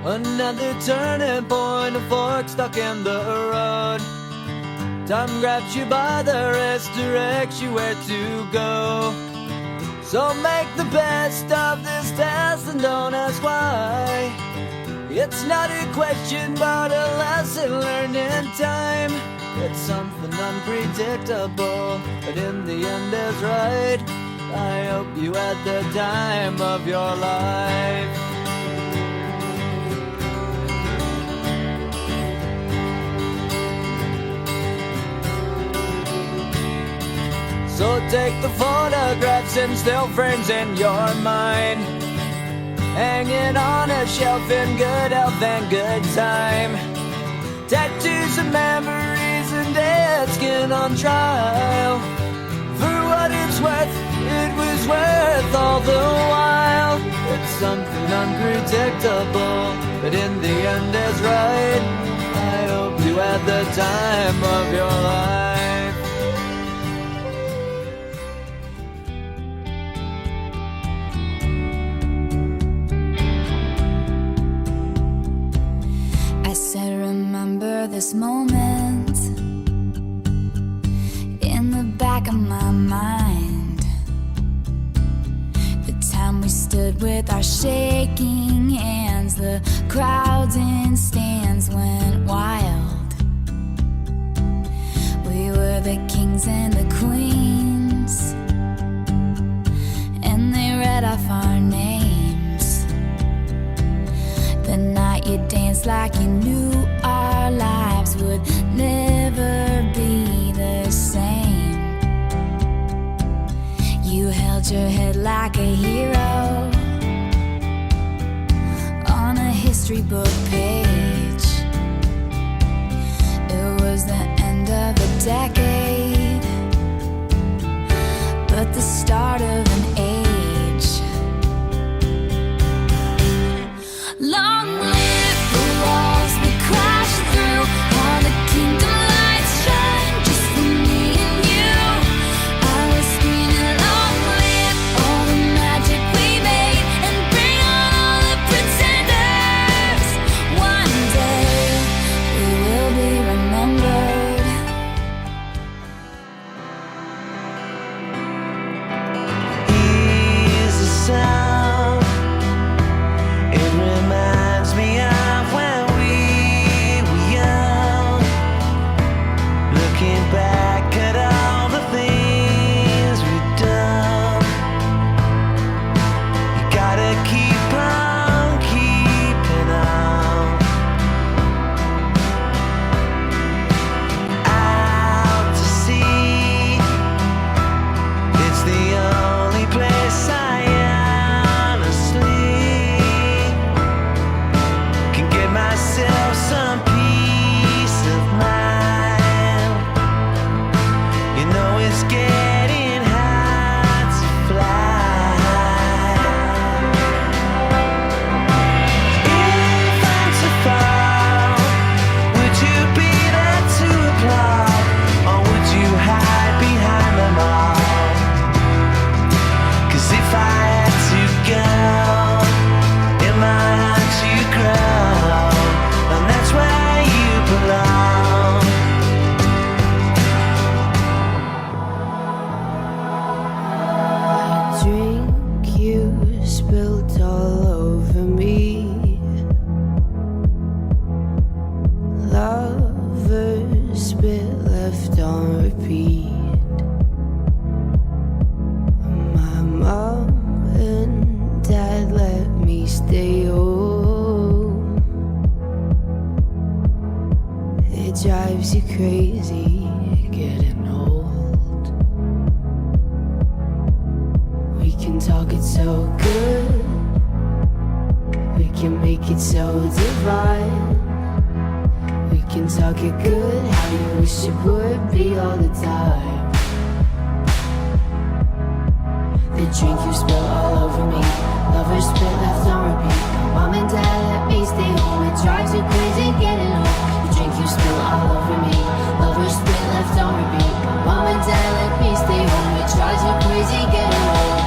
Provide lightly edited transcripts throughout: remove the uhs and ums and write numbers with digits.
Another turning point, a fork stuck in the road. Time grabs you by the wrist, directs you where to go. So make the best of this test and don't ask why. It's not a question but a lesson learned in time. It's something unpredictable, but in the end is right. I hope you had the time of your life. So take the photographs and still frames in your mind, hanging on a shelf in good health and good time. Tattoos and memories and dead skin on trial. For what it's worth, it was worth all the while. It's something unpredictable, but in the end is right. I hope you had the time of your life. I said, remember this moment in the back of my mind. The time we stood with our shaking hands, the crowds in stands went wild. We were the kings and the queens, and they read off our names. The night you danced like you knew our lives would never be the same. You held your head like a hero on a history book page. It was the end of a decade, but the start of an age. Long live the walls we crashed through, all the kingdom lights shine just for me and you. I was screaming, long live all the magic we made, and bring on all the pretenders. One day we will be remembered. Here's the sound. It reminds me of when we were young. Looking back at all the things we've done. You gotta keep on keeping on. Out to sea, it's the only place I honestly can get myself some peace of mind. You know it's getting hard to fly. If I'm to fall, would you be there to applaud, or would you hide behind them all? 'Cause if I had to go, in my heart you grow, and that's where you belong. I drink you spilled all over me. Lovers spit left on repeat. My mom and dad let me stay home. It drives you crazy getting old. We can talk it so good, we can make it so divine. We can talk it good, how you wish it would be all the time. The drink you spill all over me, lovers spit left on repeat. Mom and dad let me stay home, it drives you crazy getting home. The drink you spill all over me, lovers spit left on repeat. Mom and dad let me stay home, it drives you crazy getting home.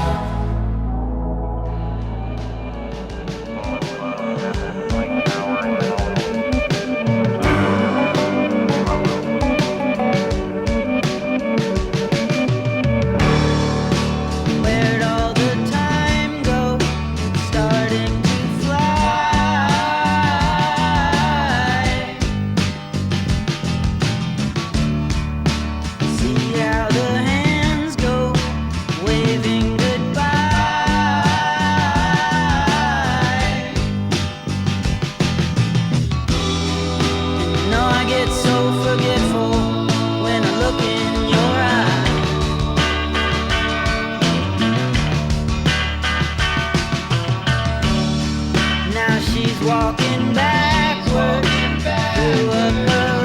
she's walking backward through a parade.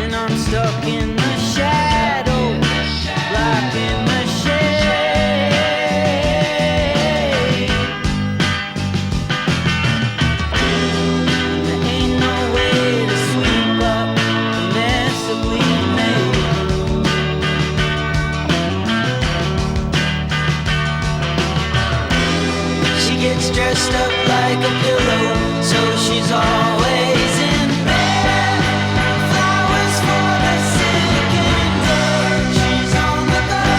And I'm stuck in the shadow, blocking the shade. There ain't no way to sweep up the mess that we made. She gets dressed up like a pillow, so she's always in bed. Flowers for the sick and dead. She's on the go,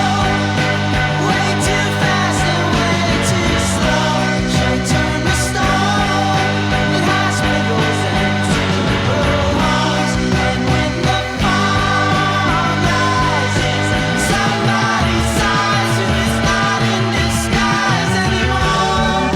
way too fast and way too slow. She'll turn the stone in hospitals and funeral homes. And when the fog rises, somebody sighs who is not in disguise anymore.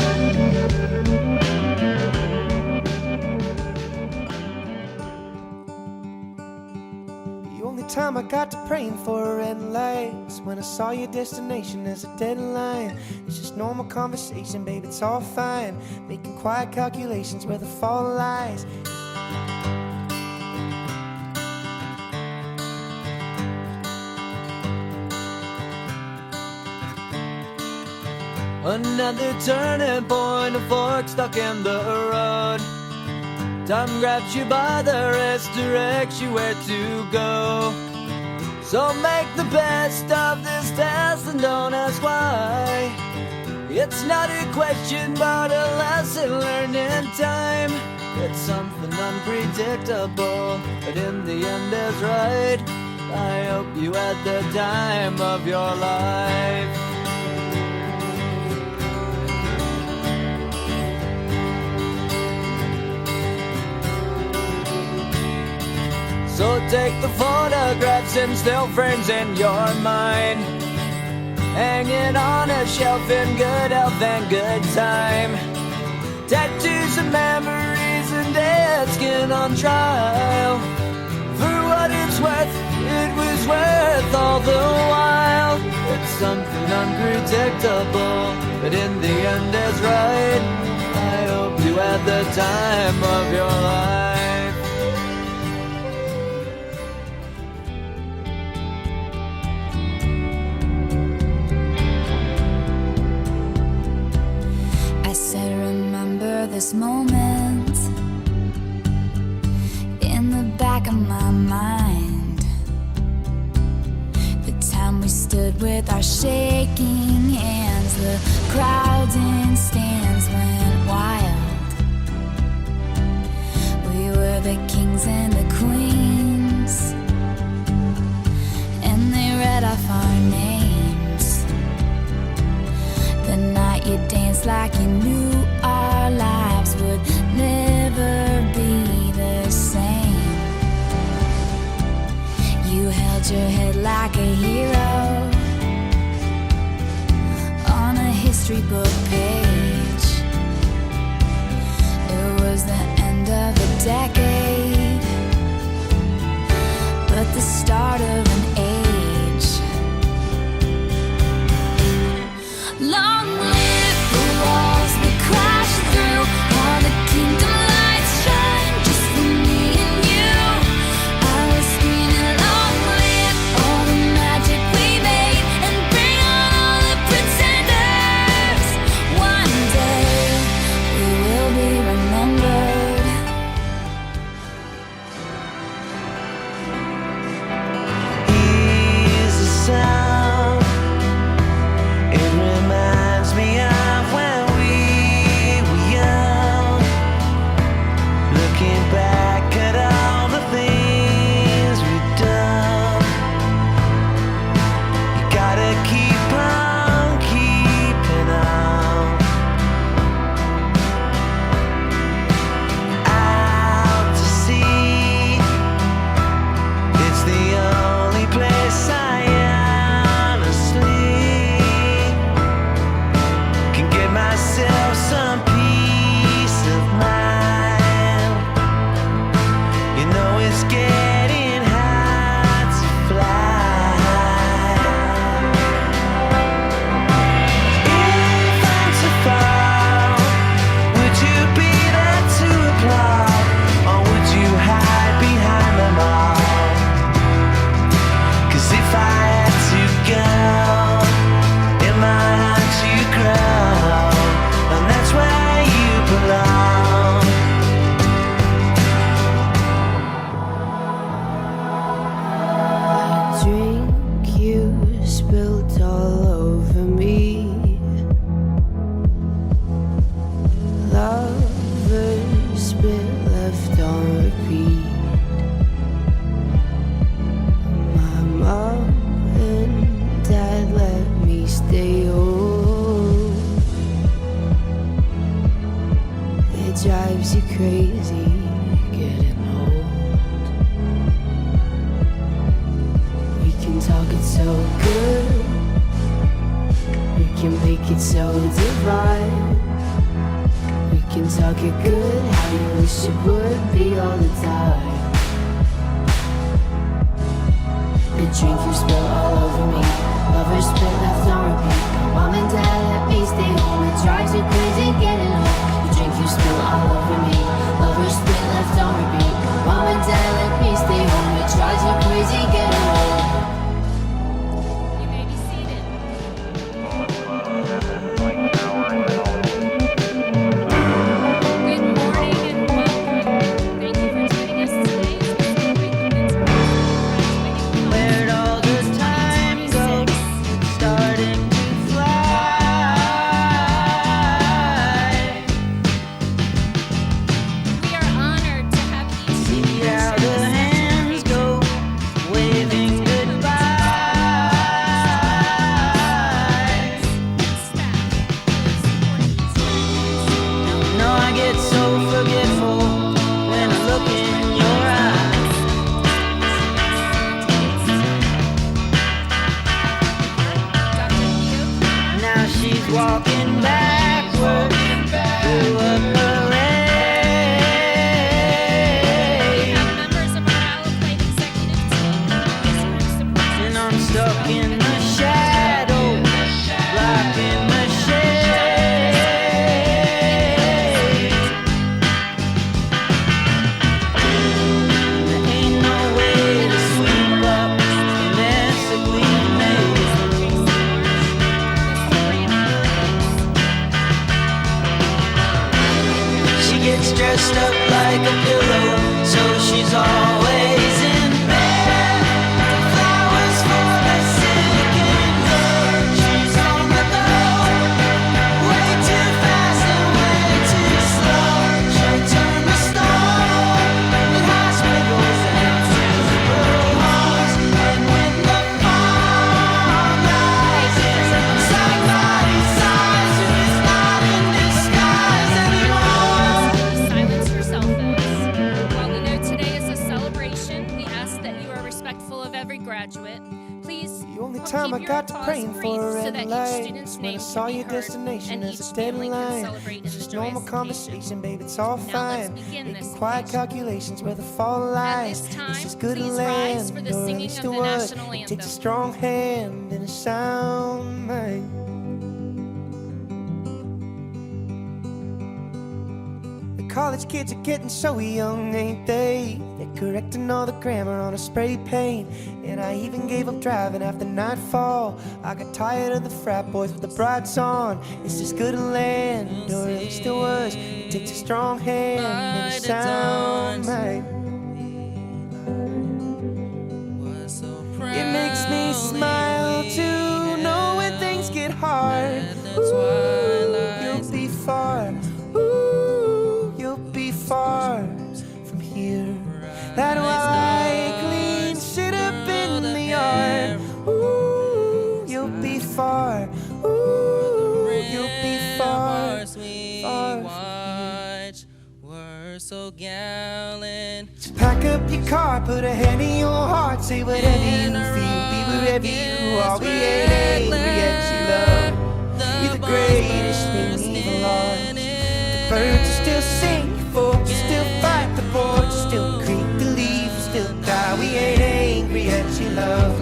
The only time I got to praying for a red light was when I saw your destination as a deadline. It's just normal conversation, babe, it's all fine. Making quiet calculations where the fall lies. Another turning point, a fork stuck in the road. Time grabs you by the wrist, directs you where to go. So make the best of this test and don't ask why. It's not a question but a lesson learned in time. It's something unpredictable, but in the end is right. I hope you had the time of your life. So take the photographs and still frames in your mind, hanging on a shelf in good health and good time. Tattoos and memories and dead skin on trial. For what it's worth, it was worth all the while. It's something unpredictable, but in the end is right. I hope you had the time of your life. I said, remember this moment in the back of my mind. The time we stood with our shaking hands, the crowds in stands went wild. We were the kings and the queens, and they read off our names. The night you danced like you knew our lives would never be the same. You held your head like a hero on a history book page. It was the end of a decade, but the start of an age. Long live the walls that crash through, all the kingdom lights shine just for me and you. I was screaming, long live all the magic we made, and bring on all the pretenders. One day we will be remembered. Here's the sound. It reminds me of when we were young. Looking back at all the things we've done. You gotta keep on keeping on. Out to sea, it's the only place I honestly can get myself some peace of mind. You know it's getting hard to fly. spilled all over me. Lovers spit left on repeat. My mom and dad let me stay home. It drives you crazy getting old. We can talk it so good, we can make it so divine. We can talk it good, how you wish it would be all the time. The drink you spill all over me, lovers spit left on repeat. Mom and dad let me stay home, it drives you crazy getting home. The drink you spill all over me, lovers spit left on repeat. Mom and dad let me stay home, it drives you crazy getting home. You may be seated. Good morning and welcome. Thank you for joining us today as we celebrate the Windsor High School graduating class. Where'd all the time go? It's starting to fly. We are honored to have each See how the hands go, waving goodbye. No, I get so forgetful when I look in your eyes. Now she's walking backward through a parade, Members of our Alloplate executive team, history support. and I'm stuck in the shadows, blocking the shade. There ain't no way to sweep up the mess that we made. She gets dressed up like a pillow, so she's always in bed. Flowers for the sick and good. She's on the go, way too fast and way too slow. She'll turn the stone in hospitals and funeral homes. And when the fall rises, somebody sighs who is not in disguise anymore. Silence your cell phones. While we know today is a celebration, we ask that you are respectful of every graduate. Please The only time I keep your got to applause praying brief for a so red that each light student's when I name saw can be your heard destination and as each a family can deadline. celebrate in It's a just joyous normal occasion. conversation, babe, it's all Now let's fine. begin Making this quiet occasion. calculations where the fall At lies. this time, It's just good to please rise land, for the or at singing least of it the was. national It takes a anthem. strong hand and a sound mind. The college kids are getting so young, ain't they? They're correcting all the grammar on a spray paint. And I even gave up driving after nightfall. I got tired of the frat boys with the brights on. It's just good to land, or at least it was. It takes a strong hand and a sound mind. It makes me smile to know when things get hard. Ooh, you'll be far. Ooh, you'll be far from here. That white clean shit up in the yard. Ooh, you'll be far. Ooh, you'll be far. Far. We're so gallant. So pack up your car, put a hand in your heart, say whatever you feel, be wherever you are. We ain't angry at you, love. You're the greatest thing we've lost. The birds are still sing, folks are still fight, the boards are still creak, the leaves are still die. We ain't angry at you, love.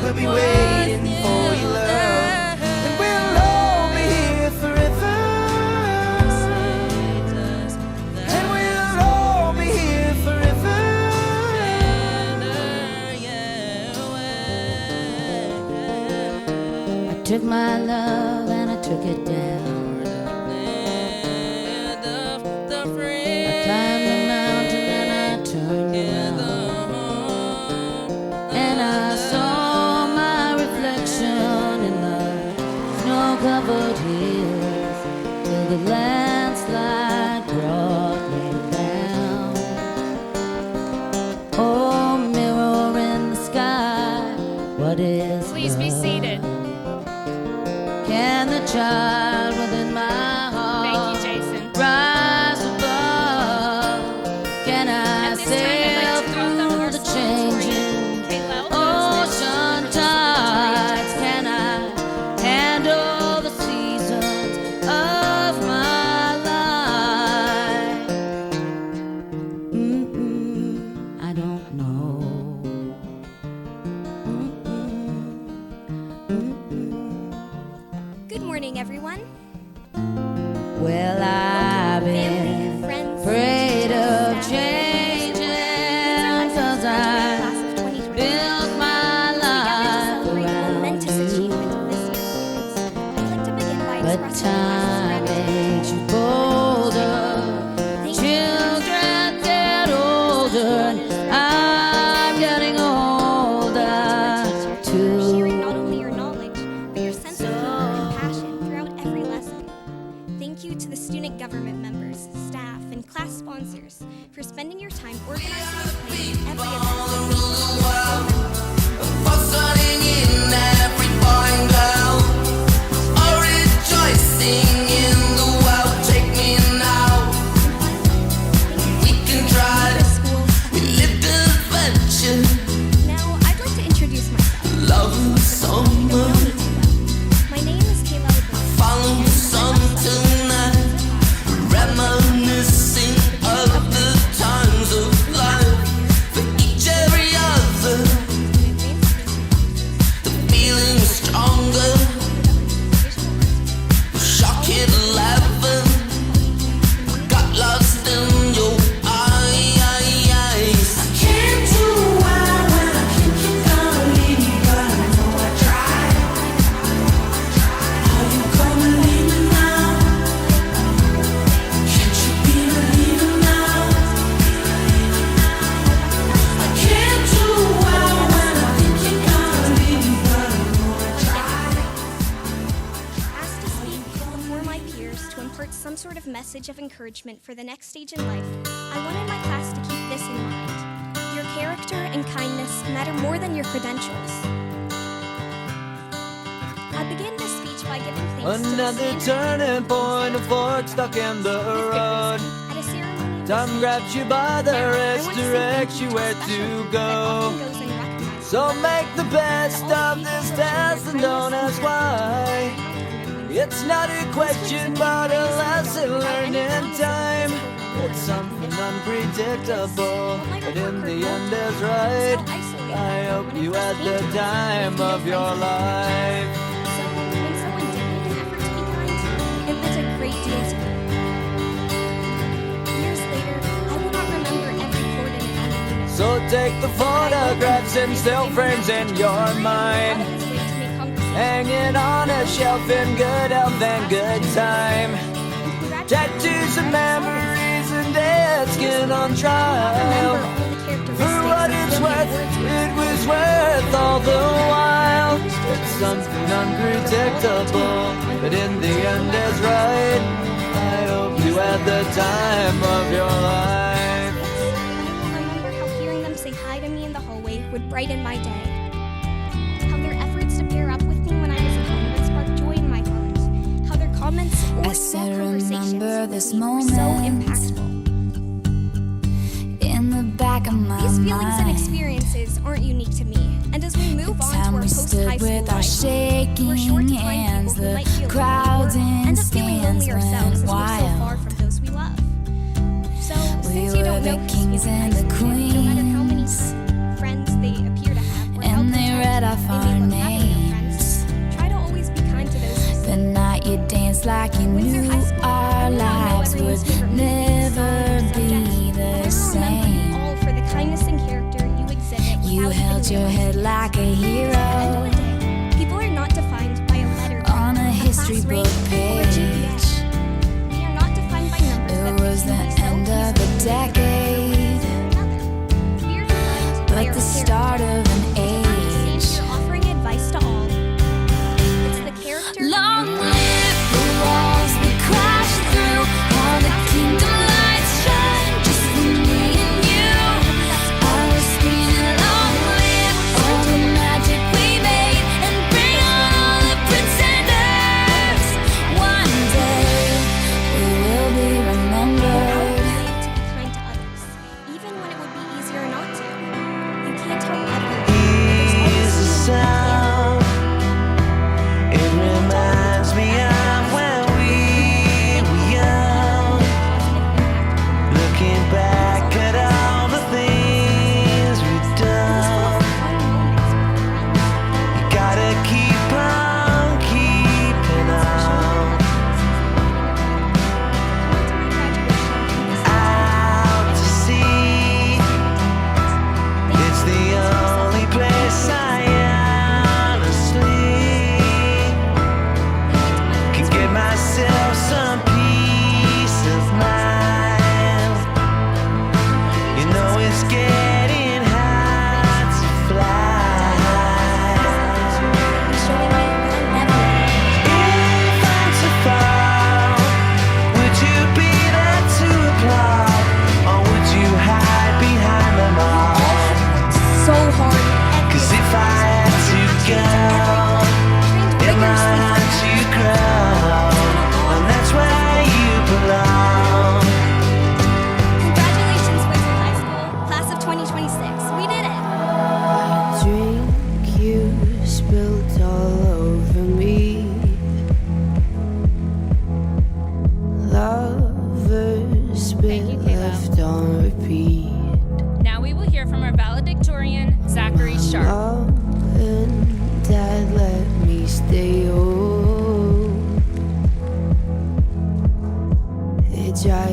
We'll be waiting for your love, and we'll all be here forever. And we'll all be here forever. I took my love and I took it down. I climbed the mountain and I turned around, and I saw my reflection snow-covered hills till the landslide brought me down. Oh, mirror in the sky, what is Please be love? seated. Can the child within my heart Thank you, Jason. rise above? Can I At this time, I'd sail like to welcome through our the school changing Kayla, ocean tides? Can I handle the seasons of my life? I don't know. Good morning, everyone. Well, I've Family, been friends, afraid of staff, changing, 'cause I class of 2020. built my life Celebrate the around momentous you. achievement of this year's students. I'd like to begin by But expressing time my makes you bolder. Children get older. I'm getting older sharing too. not only your knowledge, but your sense of humor and passion throughout every lesson. Thank you to the student government members, staff, and class sponsors for spending your time organizing and planning every event. Starting in every boy and girl, all rejoicing in the world. Take me now, we can try. School. We lived an adventure, Now, I'd like to introduce myself. love summer, My name is Kayla LeBlanc. follow the sun tonight, reminiscing of the times of life. For each every other, the feeling is stronger. Shock hit 11, got lost in your eyes. I can't do well when I think you're gonna leave me, but I know I tried. Are you gonna leave me now? Can't you be a leader now? I can't do well when I think you're gonna leave me, but I know I tried. Asked to speak before my peers to impart some sort of message of encouragement for the next stage in life, I wanted my class to keep this in mind. Your character and kindness matter more than your credentials. I begin this speech by giving thanks Another to the turning point, a fork stuck in the road. at a ceremony. Time grabs you by the wrist, directs you where to go. So make the best of this test and don't ask why. It's not a question, but a lesson learned in time. It's something unpredictable, but in the end is right. I hope you had the time of your life. So when someone did make an effort to be kind, it meant a great deal to me. Years later, I will not remember every coordinate on the unit. So take the photographs and still frames in your mind, hanging on a shelf in good health and good time. Tattoos and memories and dead skin on trial. For what it's worth, it was worth all the while. It's something unpredictable, but in the end is right. I hope you had the time of your life. I remember how hearing them say hi to me in the hallway would brighten my day. How their efforts to pair up with me when I was alone would spark joy in my heart. How their comments or I small still conversations remember with this me were so moment. impactful. In the back of my These feelings and mind, experiences aren't unique to me. And as we move the on to time our we stood post-high school with our life, shaking we're sure to find hands, people who the might feel crowds lonely or in end up feeling lonely stands ourselves went as we're so far wild. from those we love. So, We since you were don't the know who's kings feeling and the isolated, no matter how many queens, friends they appear to have, or how and they content read off they our may look happy with their friends, names. try to always be kind to those who The night you danced like you Windsor knew High School, our I may not know lives everyone's would favorite movie, never song, or be subject, the but I will remember you same. all for the kindness and character you exhibit. You without held even your head realizing it. like a At the end of hero the day, people are not defined by a letter grade, on a history class book rank, or a GPA. page. We are not defined by numbers It that was we the can so end of easily a decade, We are defined by but our the start character. of an I'm age. here offering advice to all. It's the character. Long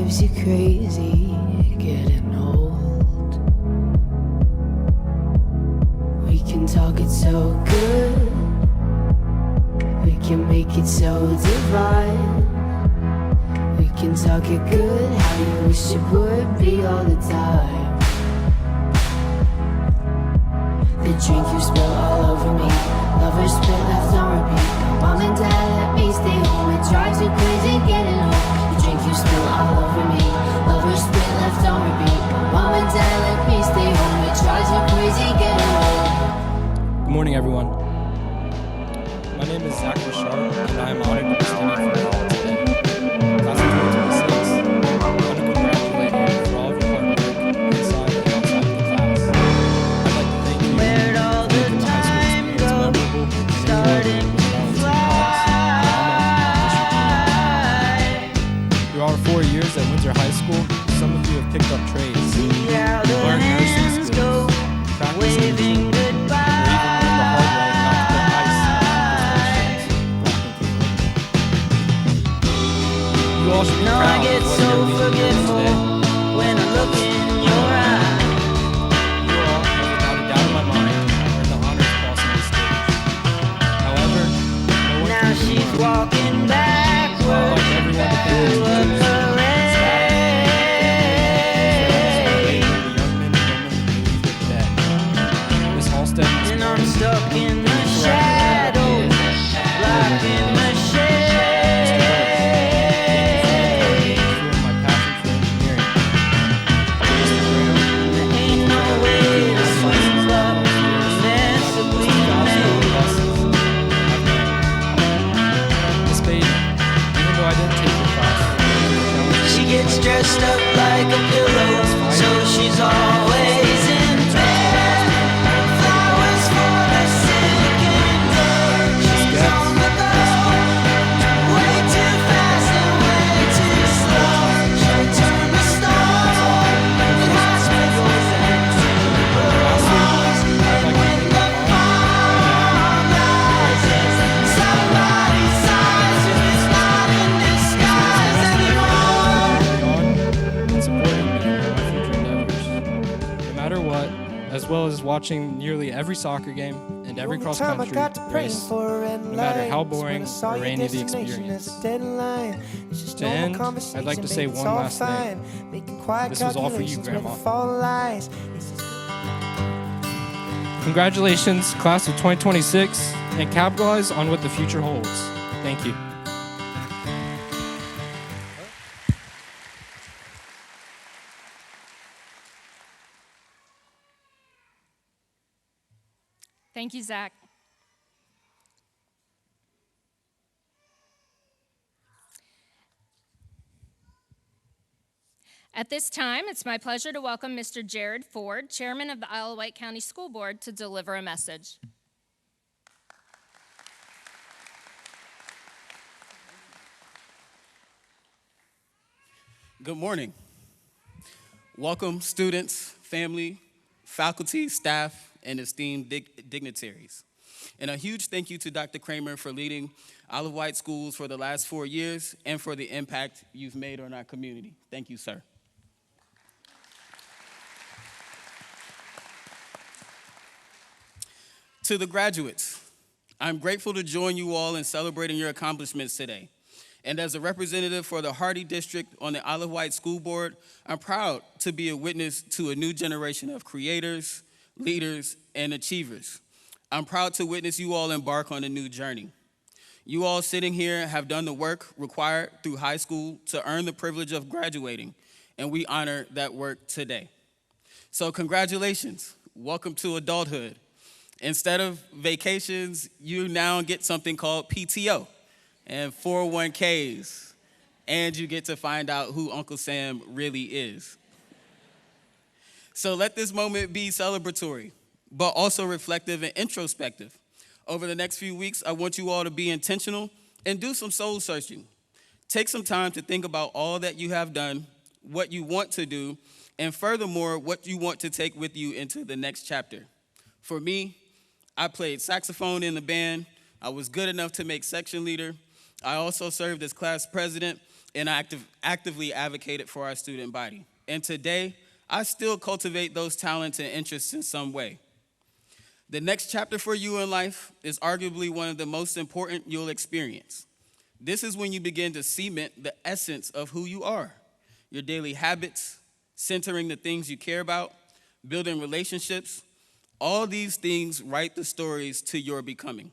drives you crazy getting old. We can talk it so good, we can make it so divine. We can talk it good, how you wish it would be all the time. The drink you spill all over me, lovers spit left on repeat. Mom and dad let me stay home, it drives you crazy getting home. The drink you spill all over me, lovers spit left on repeat. Mom and dad let me stay home, it drives you crazy getting home. Good morning, everyone. My name is Zach Bouchard, and I am honored to be standing for you all today. Class of 2026, I want to congratulate you for all of your hard work inside and outside of the class. I'd like to thank you Where'd all the for high time school go? experience memorable and Starting to through our 4 years at Windsor High School, some of you have picked up trades, see how the learned nursing hands go, skills, practiced waving or even learned the hard way not to put ice in you all should be No, I proud get of what so you're leading forgetful today. when I look in your eyes. You all have without a doubt in my mind earned the honor of crossing the stage. However, no one Now can she's confirm walking like backwards everyone depends through a on the parade. young men and women who believe they're dead. Miss Halstead, Miss And I'm Morgan, stuck in the shadows, locked in the shade. fueled my passion for engineering. Mr. Graham, There ain't no way to sweep up the mess that we made. Miss Beatty, even though I didn't take your class, She gets dressed up like a pillow, so she's always in bed. Flowers for the sick and dead. She's on the go, way too fast and way too slow. She'll turn the stone in hospitals and funerals. And when the fire rises, somebody sighs who is not in disguise anymore. and supporting me in my future endeavors. No matter what, as well as watching nearly every soccer game and every Only time I cross-country got to praying race. for a red no matter how light was when boring I saw or your rainy the destination experience. as a deadline. It's just To normal end, conversation, I'd like to say babe, it's one all last thing. fine. Making quiet This was all for you, calculations where the Grandma. fall lies. It's just Congratulations, class of 2026, and capitalize on what the future holds. Thank you. Thank you, Zach. At this time, it's my pleasure to welcome Mr. Jared Ford, Chairman of the Wight County School Board, to deliver a message. Good morning. Welcome, students, family, faculty, staff, and esteemed dignitaries. And a huge thank you to Dr. Kramer for leading Isle of Wight schools for the last 4 years and for the impact you've made on our community. Thank you, sir. To the graduates, I'm grateful to join you all in celebrating your accomplishments today. And as a representative for the Hardy District on the Isle of Wight School Board, I'm proud to be a witness to a new generation of creators, leaders, and achievers. I'm proud to witness you all embark on a new journey. You all sitting here have done the work required through high school to earn the privilege of graduating, and we honor that work today. So congratulations, welcome to adulthood. Instead of vacations, you now get something called PTO and 401ks, and you get to find out who Uncle Sam really is. So let this moment be celebratory, but also reflective and introspective. Over the next few weeks, I want you all to be intentional and do some soul searching. Take some time to think about all that you have done, what you want to do, and furthermore, what you want to take with you into the next chapter. For me, I played saxophone in the band. I was good enough to make section leader. I also served as class president, and actively advocated for our student body. And today, I still cultivate those talents and interests in some way. The next chapter for you in life is arguably one of the most important you'll experience. This is when you begin to cement the essence of who you are, your daily habits, centering the things you care about, building relationships. All these things write the stories to your becoming.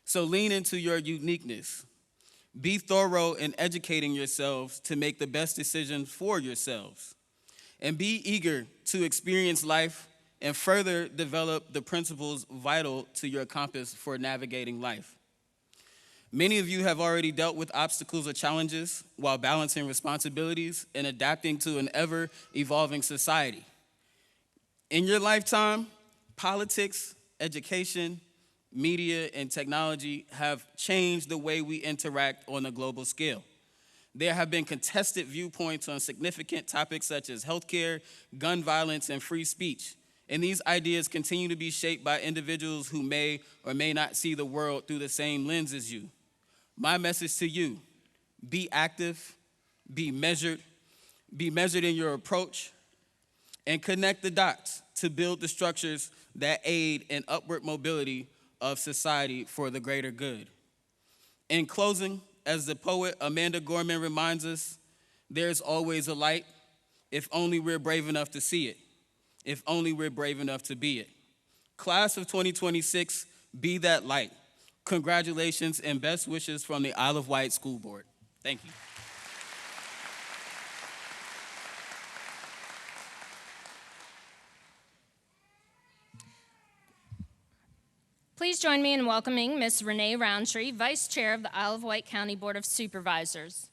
So lean into your uniqueness. Be thorough in educating yourselves to make the best decisions for yourselves. And be eager to experience life and further develop the principles vital to your compass for navigating life. Many of you have already dealt with obstacles or challenges while balancing responsibilities and adapting to an ever-evolving society. In your lifetime, politics, education, media, and technology have changed the way we interact on a global scale. There have been contested viewpoints on significant topics such as healthcare, gun violence, and free speech. And these ideas continue to be shaped by individuals who may or may not see the world through the same lens as you. My message to you, be active, be measured in your approach, and connect the dots to build the structures that aid in upward mobility of society for the greater good. In closing, as the poet Amanda Gorman reminds us, there's always a light if only we're brave enough to see it, if only we're brave enough to be it. Class of 2026, be that light. Congratulations and best wishes from the Isle of Wight School Board. Thank you. Please join me in welcoming Ms. Renee Roundtree, Vice Chair of the Isle of Wight County Board of Supervisors.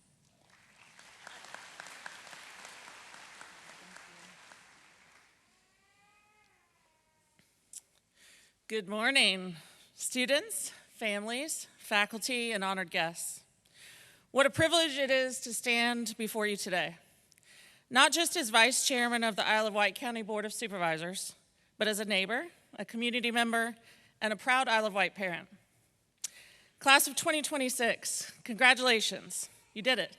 Good morning, students, families, faculty, and honored guests. What a privilege it is to stand before you today, not just as Vice Chairman of the Isle of Wight County Board of Supervisors, but as a neighbor, a community member, and a proud Isle of Wight parent. Class of 2026, congratulations, you did it.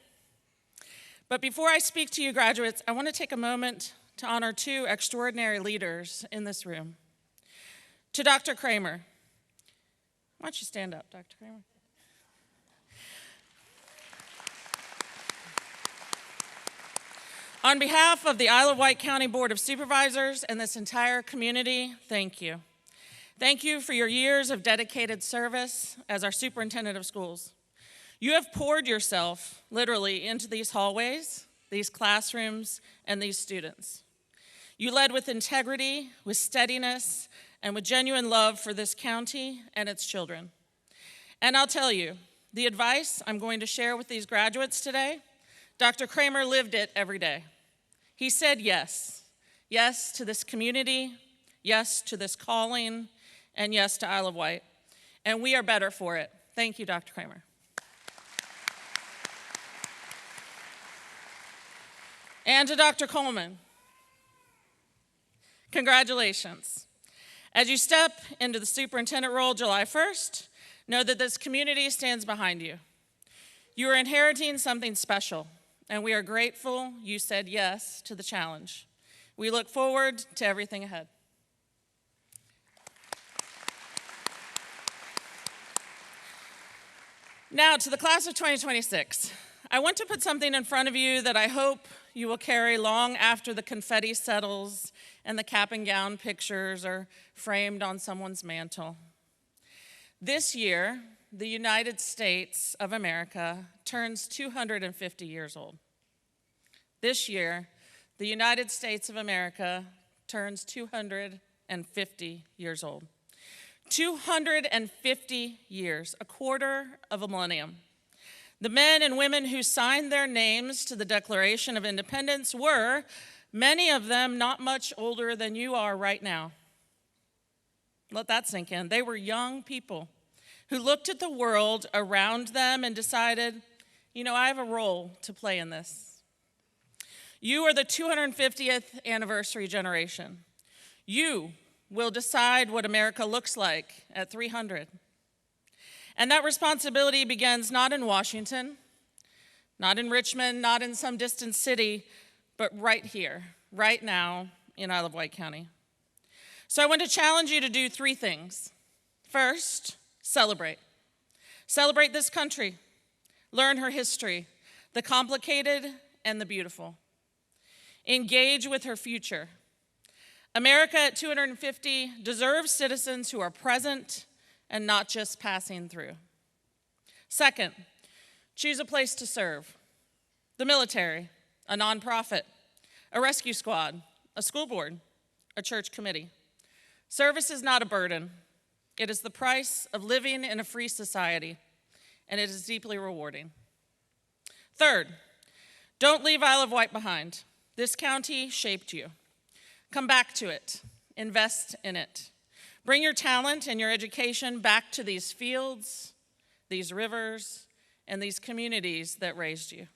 But before I speak to you graduates, I want to take a moment to honor two extraordinary leaders in this room. To Dr. Kramer. Why don't you stand up, Dr. Kramer? On behalf of the Isle of Wight County Board of Supervisors and this entire community, thank you. Thank you for your years of dedicated service as our superintendent of schools. You have poured yourself, literally, into these hallways, these classrooms, and these students. You led with integrity, with steadiness, and with genuine love for this county and its children. And I'll tell you, the advice I'm going to share with these graduates today, Dr. Kramer lived it every day. He said yes. Yes to this community, yes to this calling, and yes to Isle of Wight. And we are better for it. Thank you, Dr. Kramer. And to Dr. Coleman, congratulations. As you step into the superintendent role July 1st, know that this community stands behind you. You are inheriting something special, and we are grateful you said yes to the challenge. We look forward to everything ahead. Now, to the class of 2026. I want to put something in front of you that I hope you will carry long after the confetti settles and the cap and gown pictures are framed on someone's mantle. This year, the United States of America turns 250 years old. This year, the United States of America turns 250 years old. 250 years, a quarter of a millennium. The men and women who signed their names to the Declaration of Independence were, many of them, not much older than you are right now. Let that sink in. They were young people who looked at the world around them and decided, I have a role to play in this. You are the 250th anniversary generation. You will decide what America looks like at 300. And that responsibility begins not in Washington, Not in Richmond, not in some distant city, but right here, right now in Isle of Wight County. So I want to challenge you to do 3 things. First, celebrate. Celebrate this country. Learn her history, the complicated and the beautiful. Engage with her future. America at 250 deserves citizens who are present and not just passing through. Second, choose a place to serve. The military, a nonprofit, a rescue squad, a school board, a church committee. Service is not a burden. It is the price of living in a free society, and it is deeply rewarding. Third, don't leave Isle of Wight behind. This county shaped you. Come back to it. Invest in it. Bring your talent and your education back to these fields, these rivers, and these communities that raised you.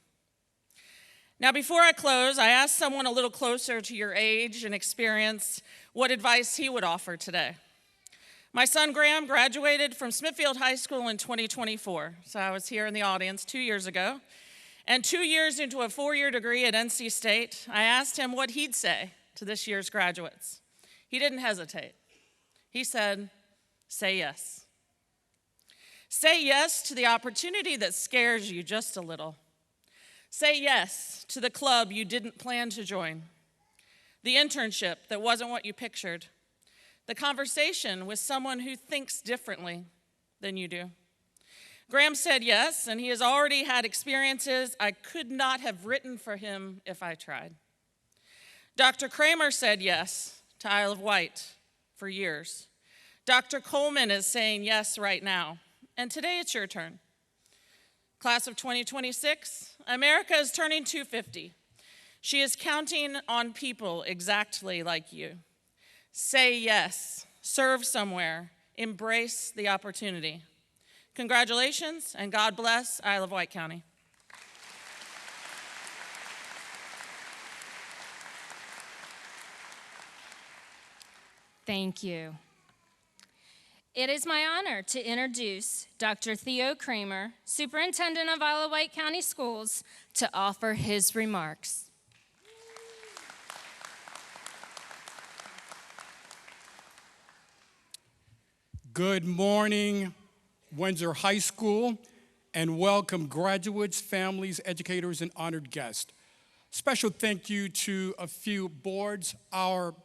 Now, before I close, I asked someone a little closer to your age and experience what advice he would offer today. My son Graham graduated from Smithfield High School in 2024, so I was here in the audience 2 years ago. And 2 years into a 4-year degree at NC State, I asked him what he'd say to this year's graduates. He didn't hesitate. He said, say yes. Say yes to the opportunity that scares you just a little. Say yes to the club you didn't plan to join, the internship that wasn't what you pictured, the conversation with someone who thinks differently than you do. Graham said yes, and he has already had experiences I could not have written for him if I tried. Dr. Kramer said yes to Isle of Wight for years. Dr. Coleman is saying yes right now, and today it's your turn. Class of 2026, America is turning 250. She is counting on people exactly like you. Say yes, serve somewhere, embrace the opportunity. Congratulations, and God bless Isle of Wight County. Thank you. It is my honor to introduce Dr. Theo Kramer, Superintendent of Isle of Wight County Schools, to offer his remarks. Good morning, Windsor High School, and welcome graduates, families, educators, and honored guests. Special thank you to a few boards, our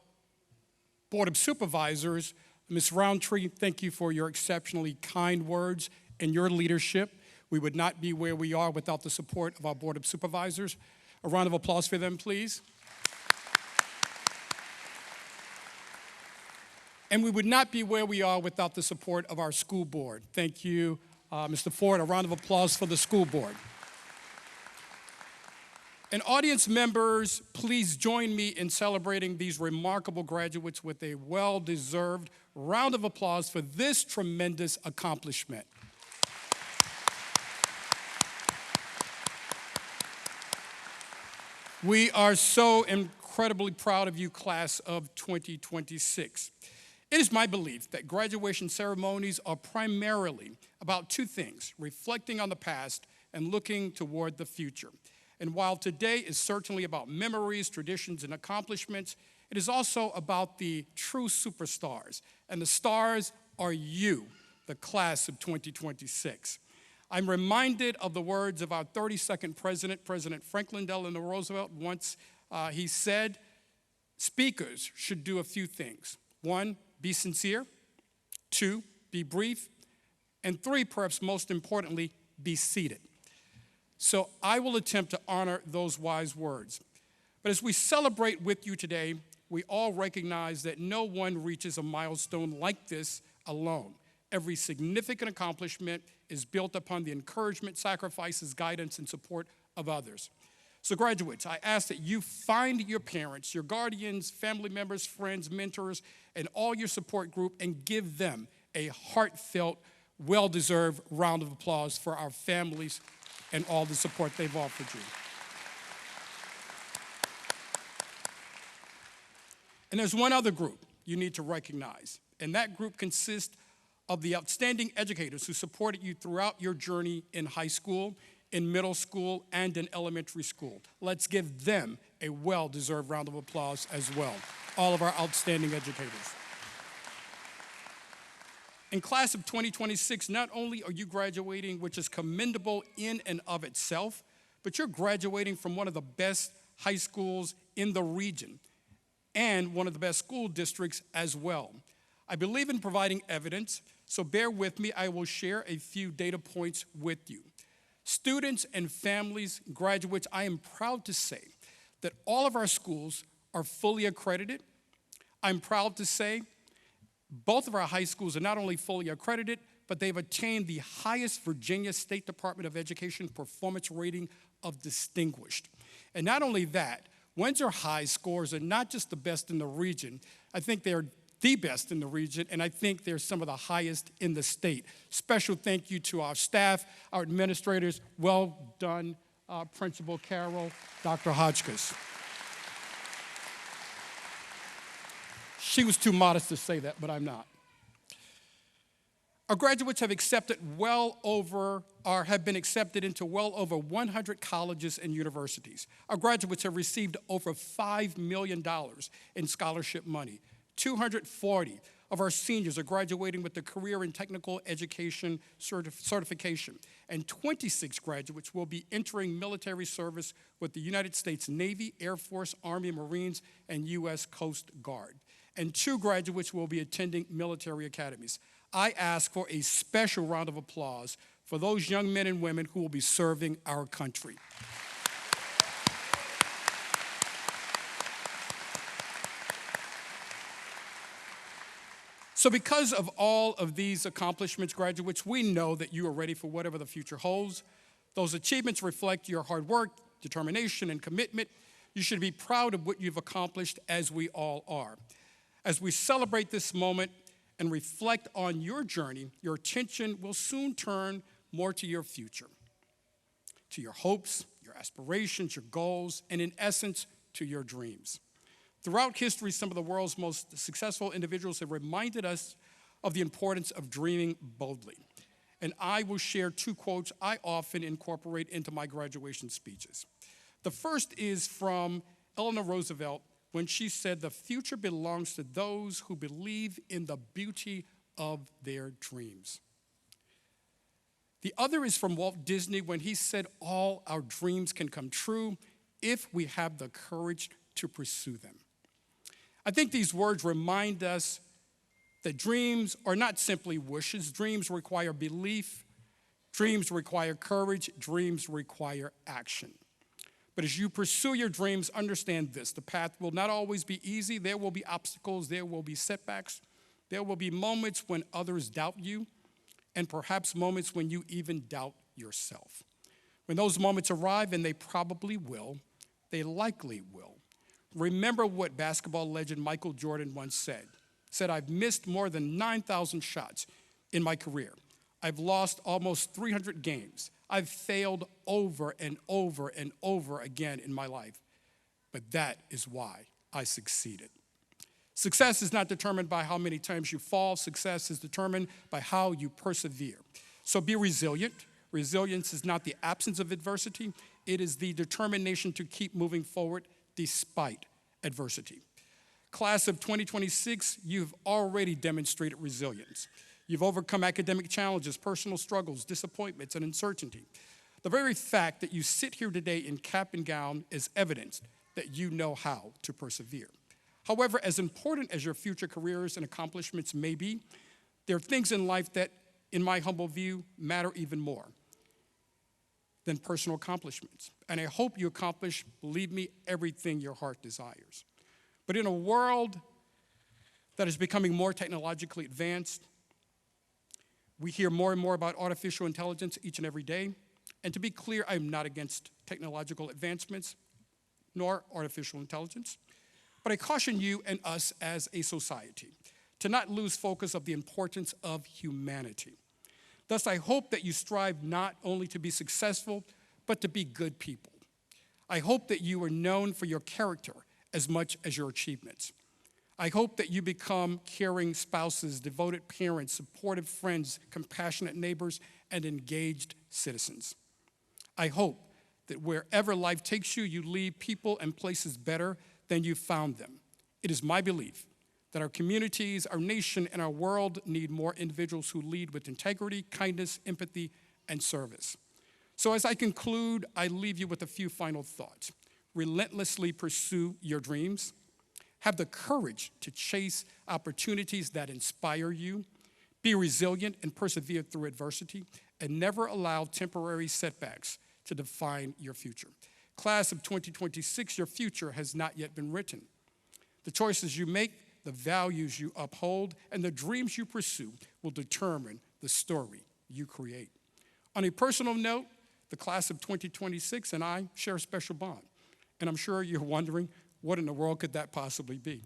Board of Supervisors. Ms. Roundtree, thank you for your exceptionally kind words and your leadership. We would not be where we are without the support of our Board of Supervisors. A round of applause for them, please. And we would not be where we are without the support of our school board. Thank you, Mr. Ford. A round of applause for the school board. And audience members, please join me in celebrating these remarkable graduates with a well-deserved round of applause for this tremendous accomplishment. We are so incredibly proud of you, class of 2026. It is my belief that graduation ceremonies are primarily about 2 things: reflecting on the past and looking toward the future. And while today is certainly about memories, traditions, and accomplishments, it is also about the true superstars. And the stars are you, the class of 2026. I'm reminded of the words of our 32nd president, President Franklin Delano Roosevelt. Once he said, speakers should do a few things. 1, be sincere. 2, be brief. And 3, perhaps most importantly, be seated. So I will attempt to honor those wise words. But as we celebrate with you today, we all recognize that no one reaches a milestone like this alone. Every significant accomplishment is built upon the encouragement, sacrifices, guidance, and support of others. So graduates, I ask that you find your parents, your guardians, family members, friends, mentors, and all your support group and give them a heartfelt, well-deserved round of applause for our families and all the support they've offered you. And there's one other group you need to recognize, and that group consists of the outstanding educators who supported you throughout your journey in high school in middle school and in elementary school. Let's give them a well-deserved round of applause as well, all of our outstanding educators. In class of 2026, not only are you graduating, which is commendable in and of itself, but you're graduating from one of the best high schools in the region and one of the best school districts as well. I believe in providing evidence, so bear with me. I will share a few data points with you. Students and families, graduates, I am proud to say that all of our schools are fully accredited. I'm proud to say both of our high schools are not only fully accredited, but they've attained the highest Virginia State Department of Education performance rating of distinguished. And not only that, Windsor High scores are not just the best in the region, I think they're the best in the region, and I think they're some of the highest in the state. Special thank you to our staff, our administrators. Well done, Principal Carol, Dr. Hodgkiss. She was too modest to say that, but I'm not. Our graduates have have been accepted into well over 100 colleges and universities. Our graduates have received over $5 million in scholarship money. 240 of our seniors are graduating with the Career and Technical Education certification, and 26 graduates will be entering military service with the United States Navy, Air Force, Army, Marines, and U.S. Coast Guard. And 2 graduates will be attending military academies. I ask for a special round of applause for those young men and women who will be serving our country. So because of all of these accomplishments, graduates, we know that you are ready for whatever the future holds. Those achievements reflect your hard work, determination, and commitment. You should be proud of what you've accomplished, as we all are. As we celebrate this moment and reflect on your journey, your attention will soon turn more to your future, to your hopes, your aspirations, your goals, and in essence, to your dreams. Throughout history, some of the world's most successful individuals have reminded us of the importance of dreaming boldly. And I will share 2 quotes I often incorporate into my graduation speeches. The first is from Eleanor Roosevelt when she said, "The future belongs to those who believe in the beauty of their dreams." The other is from Walt Disney when he said, "All our dreams can come true if we have the courage to pursue them." I think these words remind us that dreams are not simply wishes. Dreams require belief. Dreams require courage. Dreams require action. But as you pursue your dreams, understand this: the path will not always be easy. There will be obstacles. There will be setbacks. There will be moments when others doubt you, and perhaps moments when you even doubt yourself. When those moments arrive, and they probably will, they likely will, remember what basketball legend Michael Jordan once said. "I've missed more than 9,000 shots in my career. I've lost almost 300 games. I've failed over and over and over again in my life. But that is why I succeeded." Success is not determined by how many times you fall. Success is determined by how you persevere. So be resilient. Resilience is not the absence of adversity. It is the determination to keep moving forward despite adversity. Class of 2026, you've already demonstrated resilience. You've overcome academic challenges, personal struggles, disappointments, and uncertainty. The very fact that you sit here today in cap and gown is evidence that you know how to persevere. However, as important as your future careers and accomplishments may be, there are things in life that, in my humble view, matter even more than personal accomplishments. And I hope you accomplish, believe me, everything your heart desires. But in a world that is becoming more technologically advanced, we hear more and more about artificial intelligence each and every day. And to be clear, I'm not against technological advancements, nor artificial intelligence. But I caution you and us as a society to not lose focus of the importance of humanity. Thus, I hope that you strive not only to be successful, but to be good people. I hope that you are known for your character as much as your achievements. I hope that you become caring spouses, devoted parents, supportive friends, compassionate neighbors, and engaged citizens. I hope that wherever life takes you, you leave people and places better than you found them. It is my belief that our communities, our nation, and our world need more individuals who lead with integrity, kindness, empathy, and service. So as I conclude, I leave you with a few final thoughts. Relentlessly pursue your dreams. Have the courage to chase opportunities that inspire you. Be resilient and persevere through adversity, and never allow temporary setbacks to define your future. Class of 2026, your future has not yet been written. The choices you make, the values you uphold, and the dreams you pursue will determine the story you create. On a personal note, the class of 2026 and I share a special bond. And I'm sure you're wondering, what in the world could that possibly be?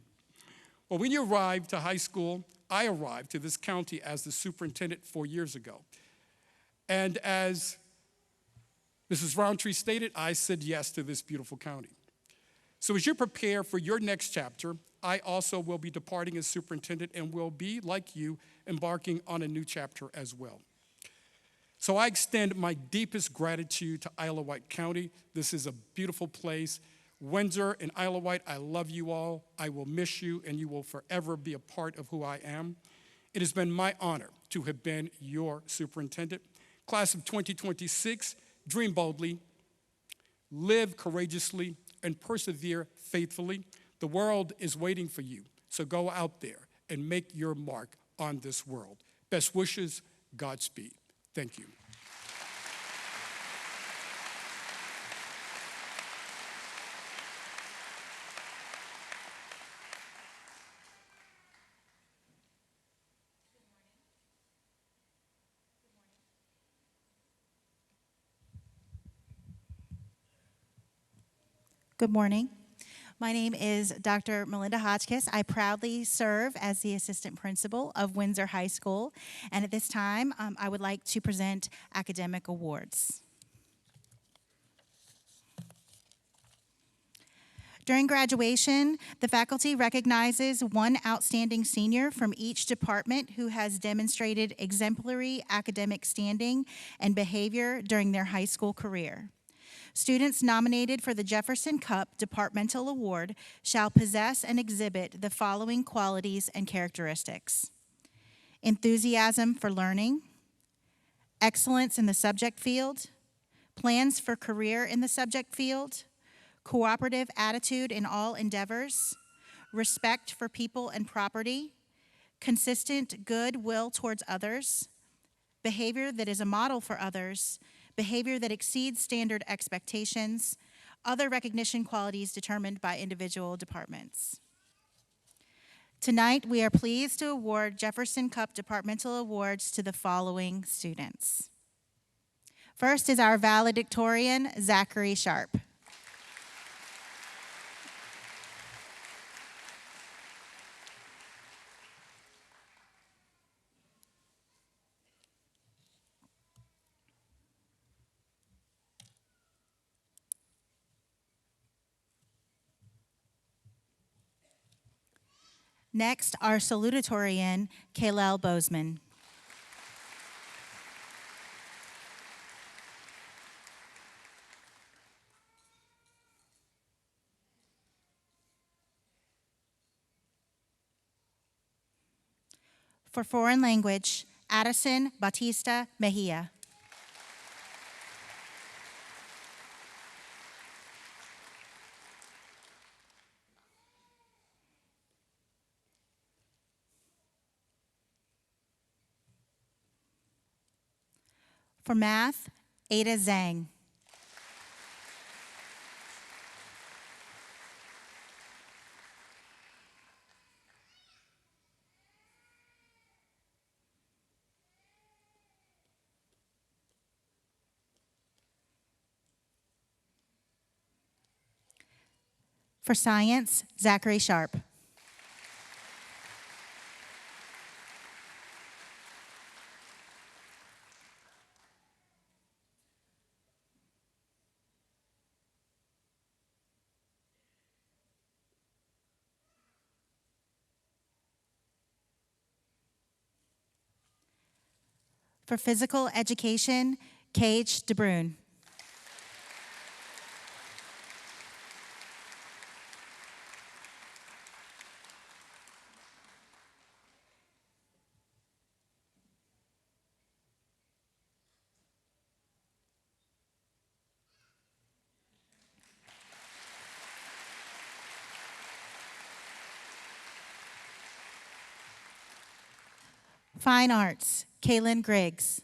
Well, when you arrived to high school, I arrived to this county as the superintendent 4 years ago. And as Mrs. Roundtree stated, I said yes to this beautiful county. So as you prepare for your next chapter, I also will be departing as superintendent and will be, like you, embarking on a new chapter as well. So I extend my deepest gratitude to Isle of Wight County. This is a beautiful place. Windsor and Isle of Wight, I love you all. I will miss you, and you will forever be a part of who I am. It has been my honor to have been your superintendent. Class of 2026, dream boldly, live courageously, and persevere faithfully. The world is waiting for you, so go out there and make your mark on this world. Best wishes, Godspeed. Thank you. Good morning. My name is Dr. Melinda Hotchkiss. I proudly serve as the assistant principal of Windsor High School. And at this time, I would like to present academic awards. During graduation, the faculty recognizes one outstanding senior from each department who has demonstrated exemplary academic standing and behavior during their high school career. Students nominated for the Jefferson Cup Departmental Award shall possess and exhibit the following qualities and characteristics: enthusiasm for learning, excellence in the subject field, plans for career in the subject field, cooperative attitude in all endeavors, respect for people and property, consistent goodwill towards others, behavior that is a model for others, behavior that exceeds standard expectations, other recognition qualities determined by individual departments. Tonight, we are pleased to award Jefferson Cup Departmental Awards to the following students. First is our valedictorian, Zachary Sharp. Next, our salutatorian, Kalel Bozeman. For foreign language, Addison Batista Mejia. For math, Ada Zhang. For science, Zachary Sharp. For physical education, Cage DeBrune. Fine Arts, Kaylin Griggs.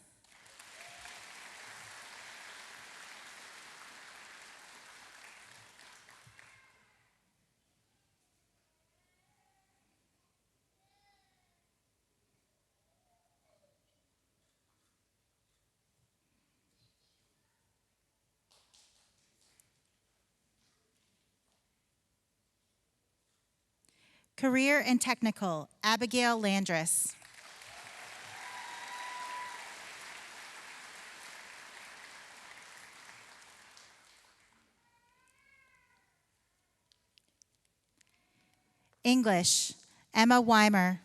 Career and Technical, Abigail Landris. English, Emma Weimer.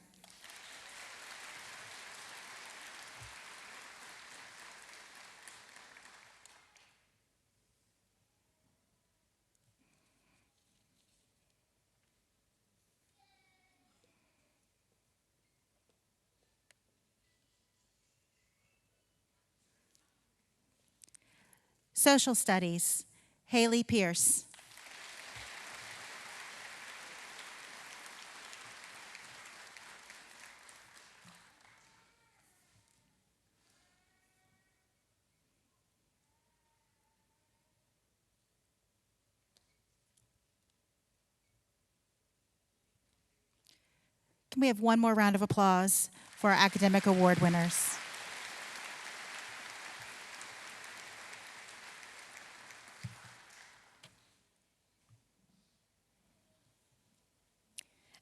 Social Studies, Haley Pierce. Can we have one more round of applause for our academic award winners?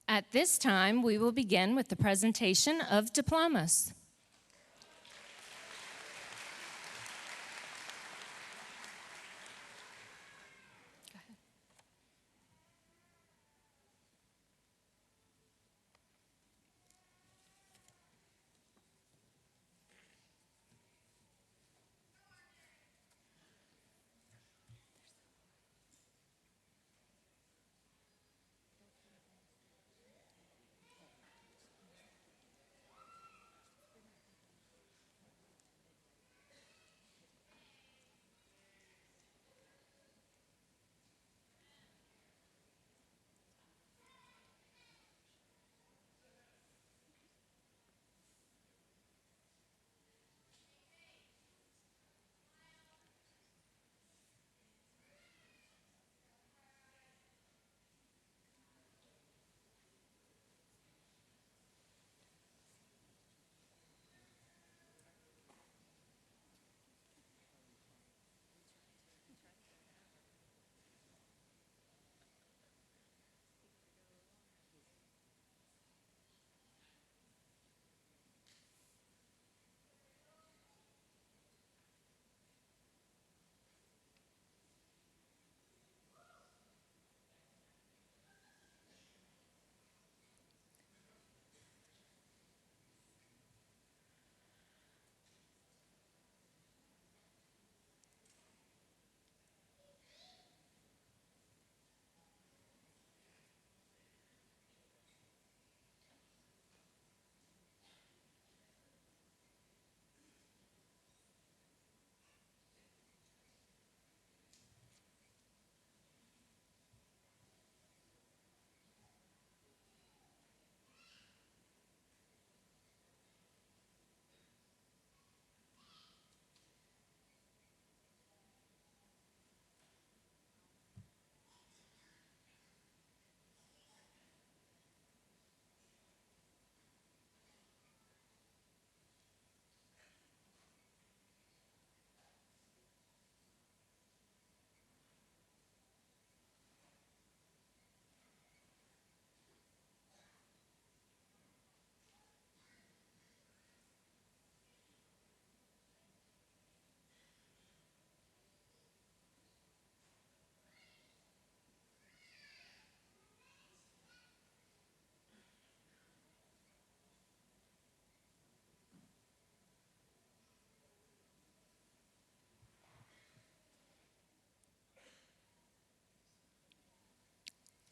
At this time, we will begin with the presentation of diplomas.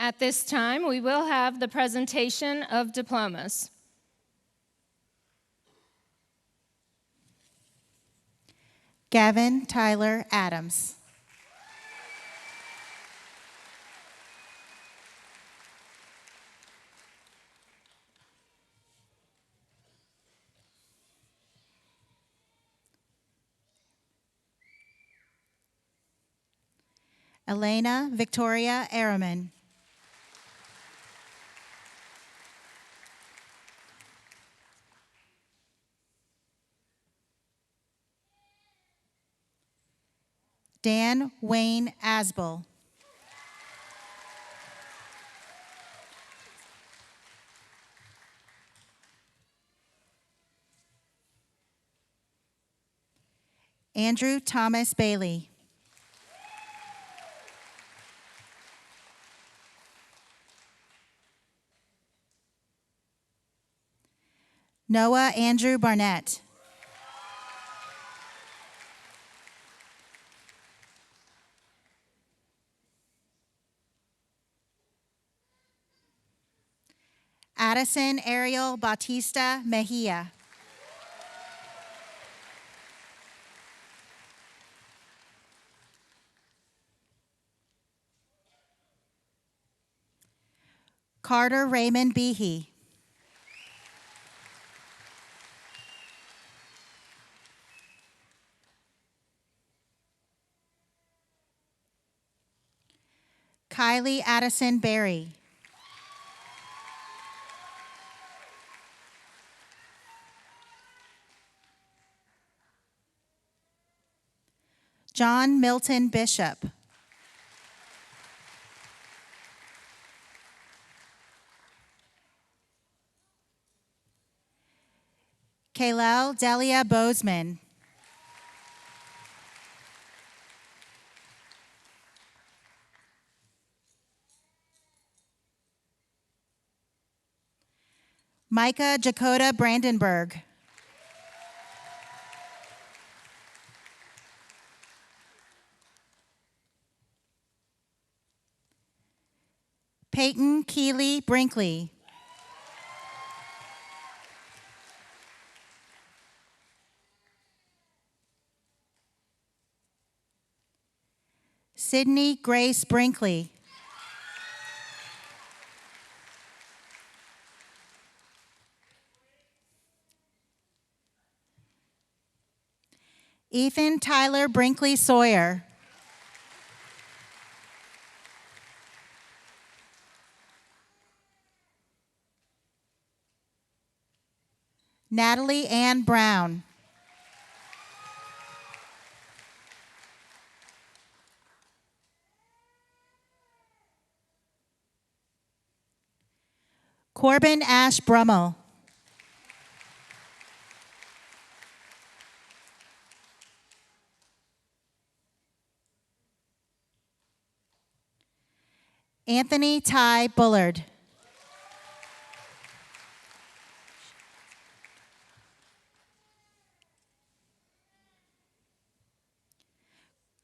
At this time, we will have the presentation of diplomas. Gavin Tyler Adams. Elena Victoria Araman. Dan Wayne Asbel. Andrew Thomas Bailey. Noah Andrew Barnett. Addison Ariel Bautista Mejia. Carter Raymond Behe. Kylie Addison Berry. John Milton Bishop. Kaylel Delia Bozeman. Micah Jakota Brandenburg. Peyton Keeley Brinkley. Sydney Grace Brinkley. Ethan Tyler Brinkley Sawyer. Natalie Ann Brown. Corbin Ash Brummel. Anthony Ty Bullard.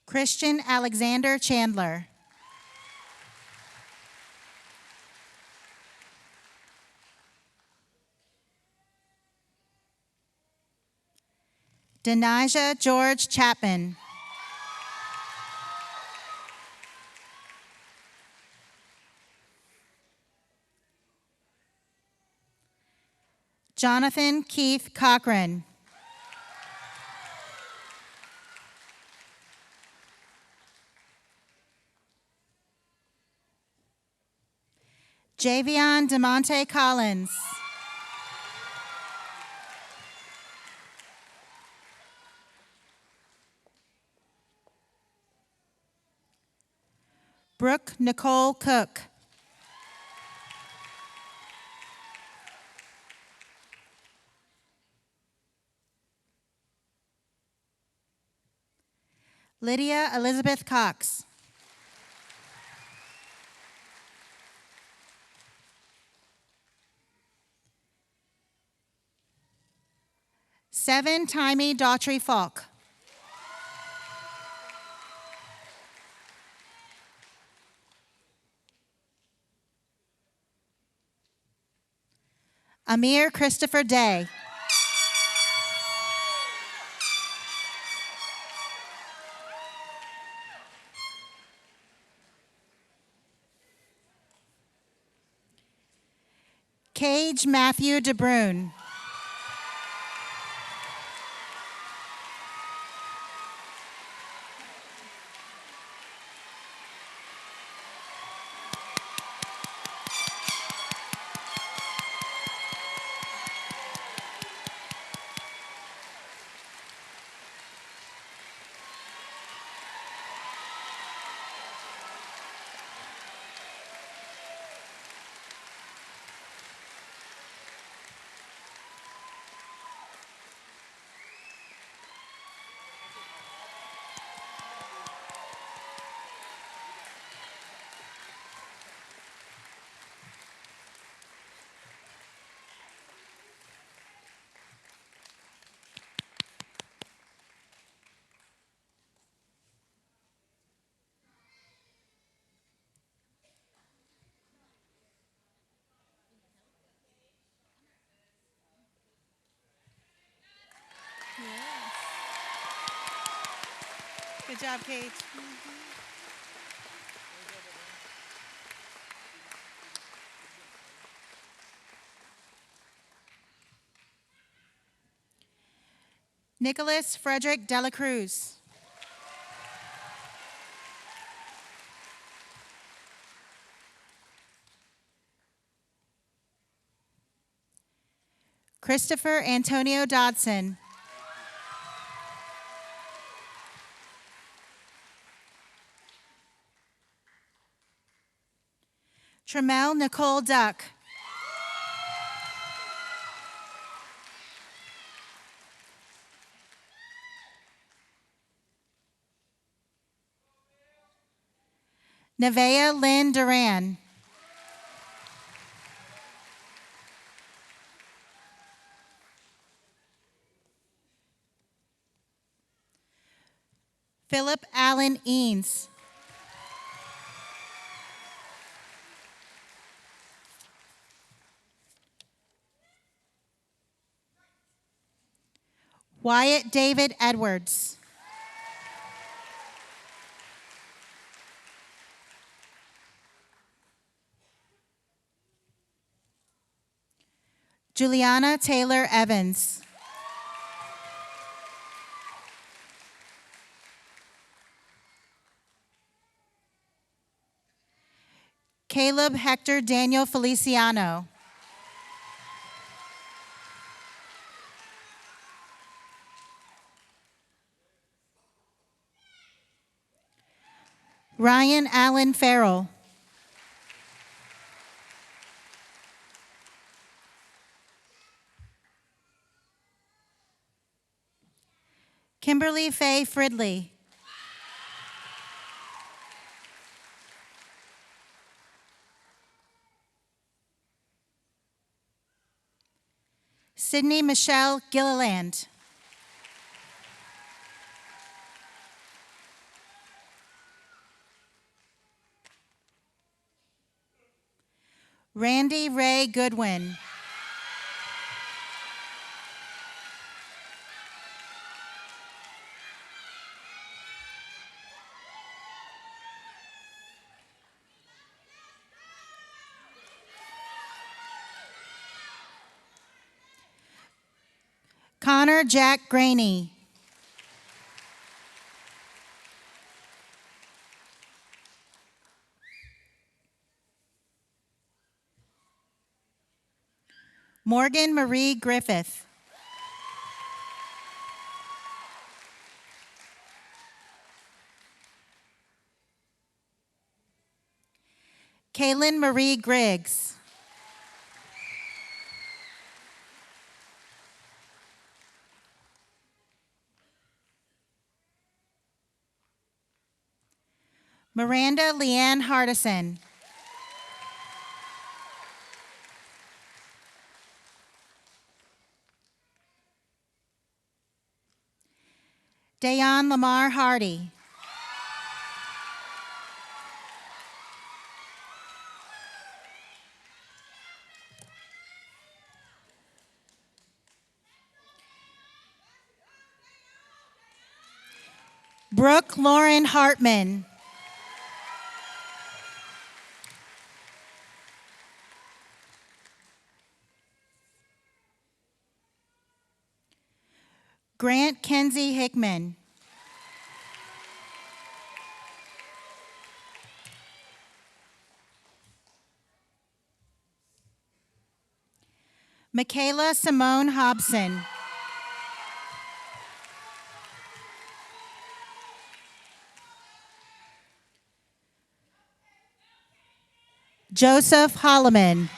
Christian Alexander Chandler. Denijah George Chapman. Jonathan Keith Cochran. Javion DeMonte Collins. Brooke Nicole Cook. Lydia Elizabeth Cox. Seven Timey Daughtry Falk. Amir Christopher Day. Cage Matthew DeBrune. Good job, Kate. Nicholas Frederick Dela Cruz. Christopher Antonio Dodson. Tremel Nicole Duck. Nevaeh Lynn Duran. Philip Allen Eanes. Wyatt David Edwards. Juliana Taylor Evans. Caleb Hector Daniel Feliciano. Ryan Allen Farrell. Kimberly Faye Fridley. Sydney Michelle Gilliland. Randy Ray Goodwin. Connor Jack Graney. Morgan Marie Griffith. Kaylin Marie Griggs. Miranda Leanne Hardison. Dayon Lamar Hardy. Brooke Lauren Hartman. Grant Kenzie Hickman. Michaela Simone Hobson. Joseph Holloman.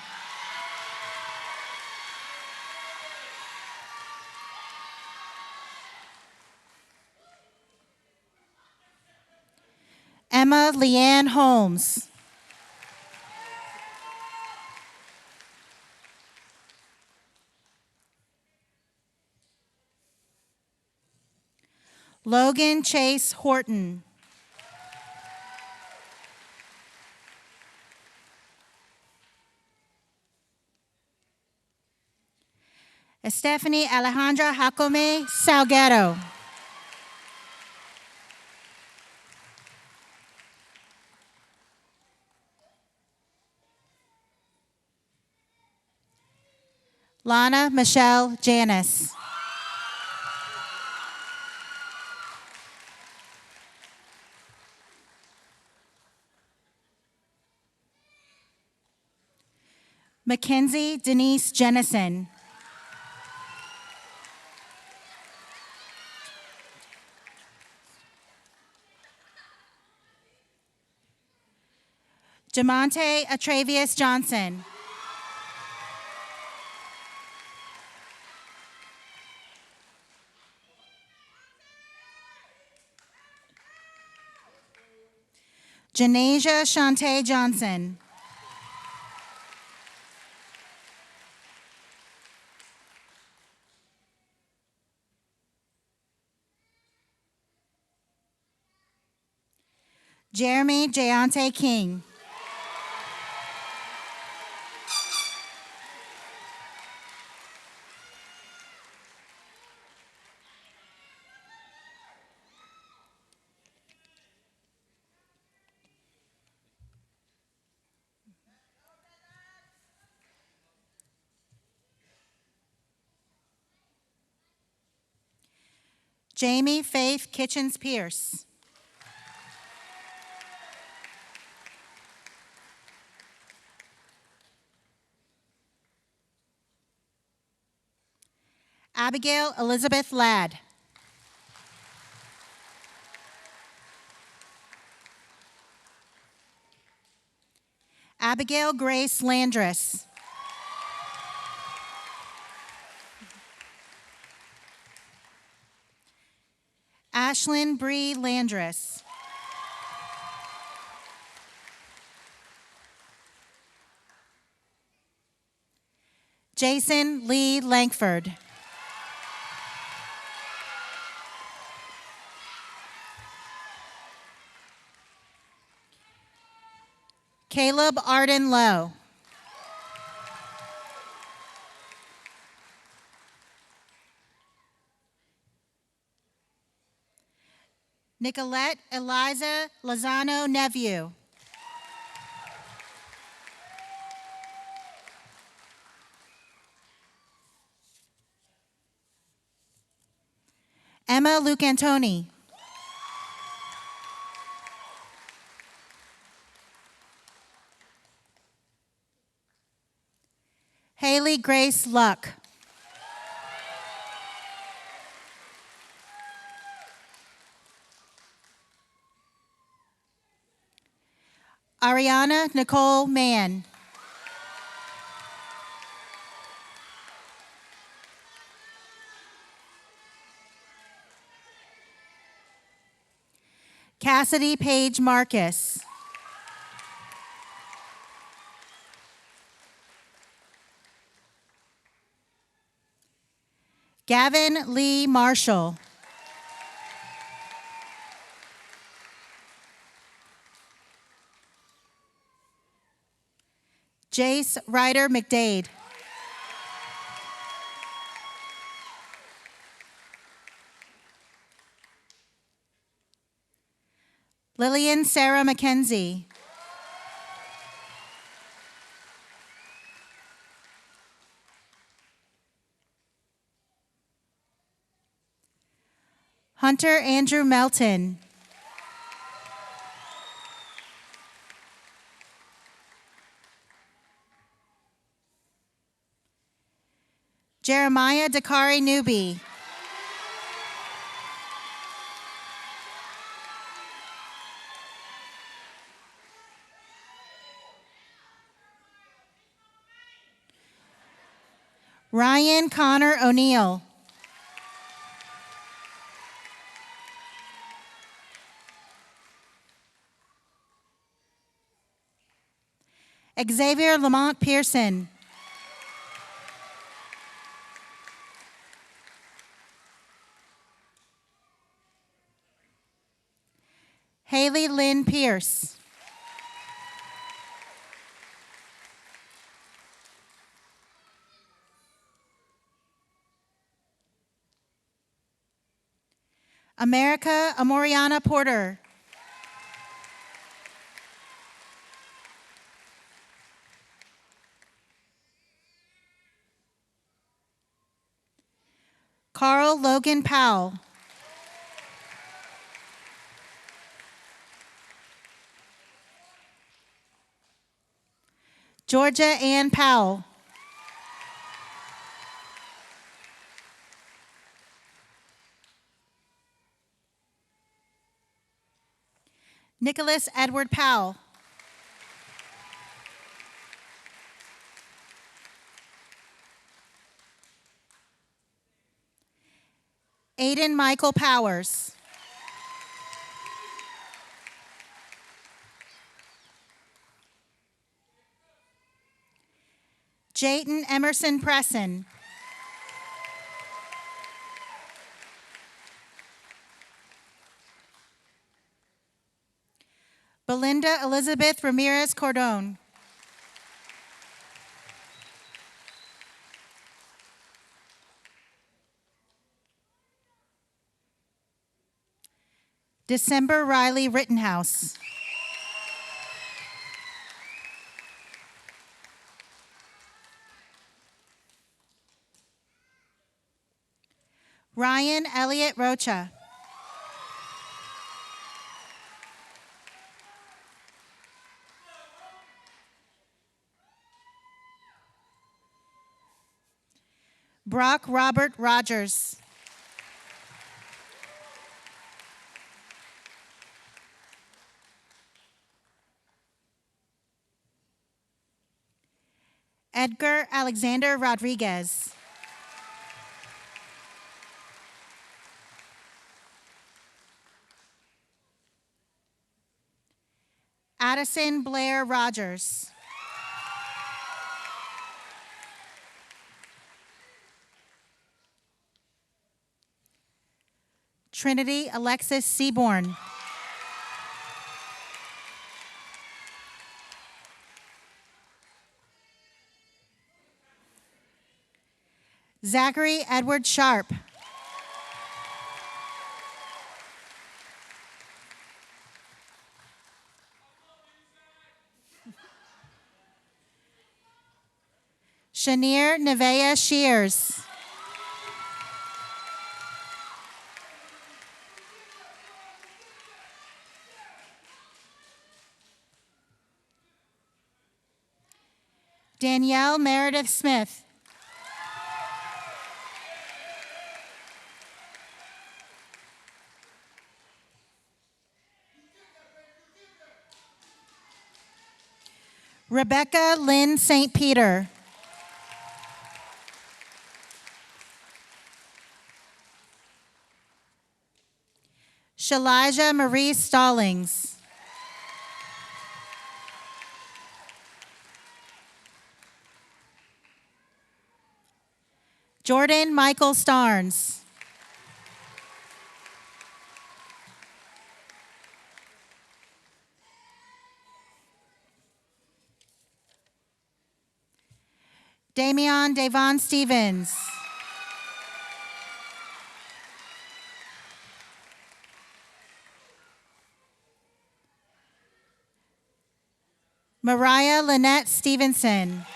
Emma Leanne Holmes. Logan Chase Horton. Stephanie Alejandra Jacome Salgado. Lana Michelle Janis. Mackenzie Denise Jennison. Jamonte Atravius Johnson. Janasia Shantae Johnson. Jeremy Jayante King. Jamie Faith Kitchens Pierce. Abigail Elizabeth Ladd. Abigail Grace Landress. Ashlyn Bree Landress. Jason Lee Langford. Caleb Arden Lowe. Nicolette Eliza Lozano Nephew. Emma Luke Antoni. Haley Grace Luck. Ariana Nicole Mann. Cassidy Page Marcus. Gavin Lee Marshall. Jace Ryder McDade. Lillian Sarah McKenzie. Hunter Andrew Melton. Jeremiah Dakari Newby. Ryan Connor O'Neill. Xavier Lamont Pearson. Haley Lynn Pierce. America Amoriana Porter. Carl Logan Powell. Georgia Ann Powell. Nicholas Edward Powell. Aiden Michael Powers. Jayton Emerson Presson. Belinda Elizabeth Ramirez Cordon. December Riley Rittenhouse. Ryan Elliott Rocha. Brock Robert Rogers. Edgar Alexander Rodriguez. Addison Blair Rogers. Trinity Alexis Seaborn. Zachary Edward Sharp. Shanier Nevea Shears. Danielle Meredith Smith. Rebecca Lynn St. Peter. Shalija Marie Stallings. Jordan Michael Starnes. Damian Davon Stevens. Mariah Lynette Stevenson.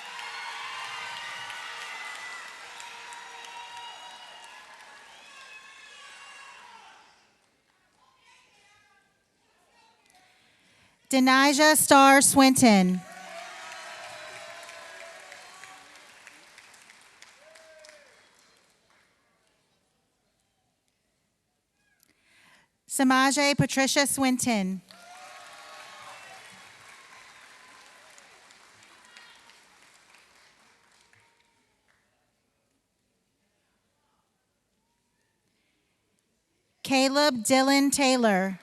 Denijah Starr Swinton. Samaje Patricia Swinton. Caleb Dylan Taylor.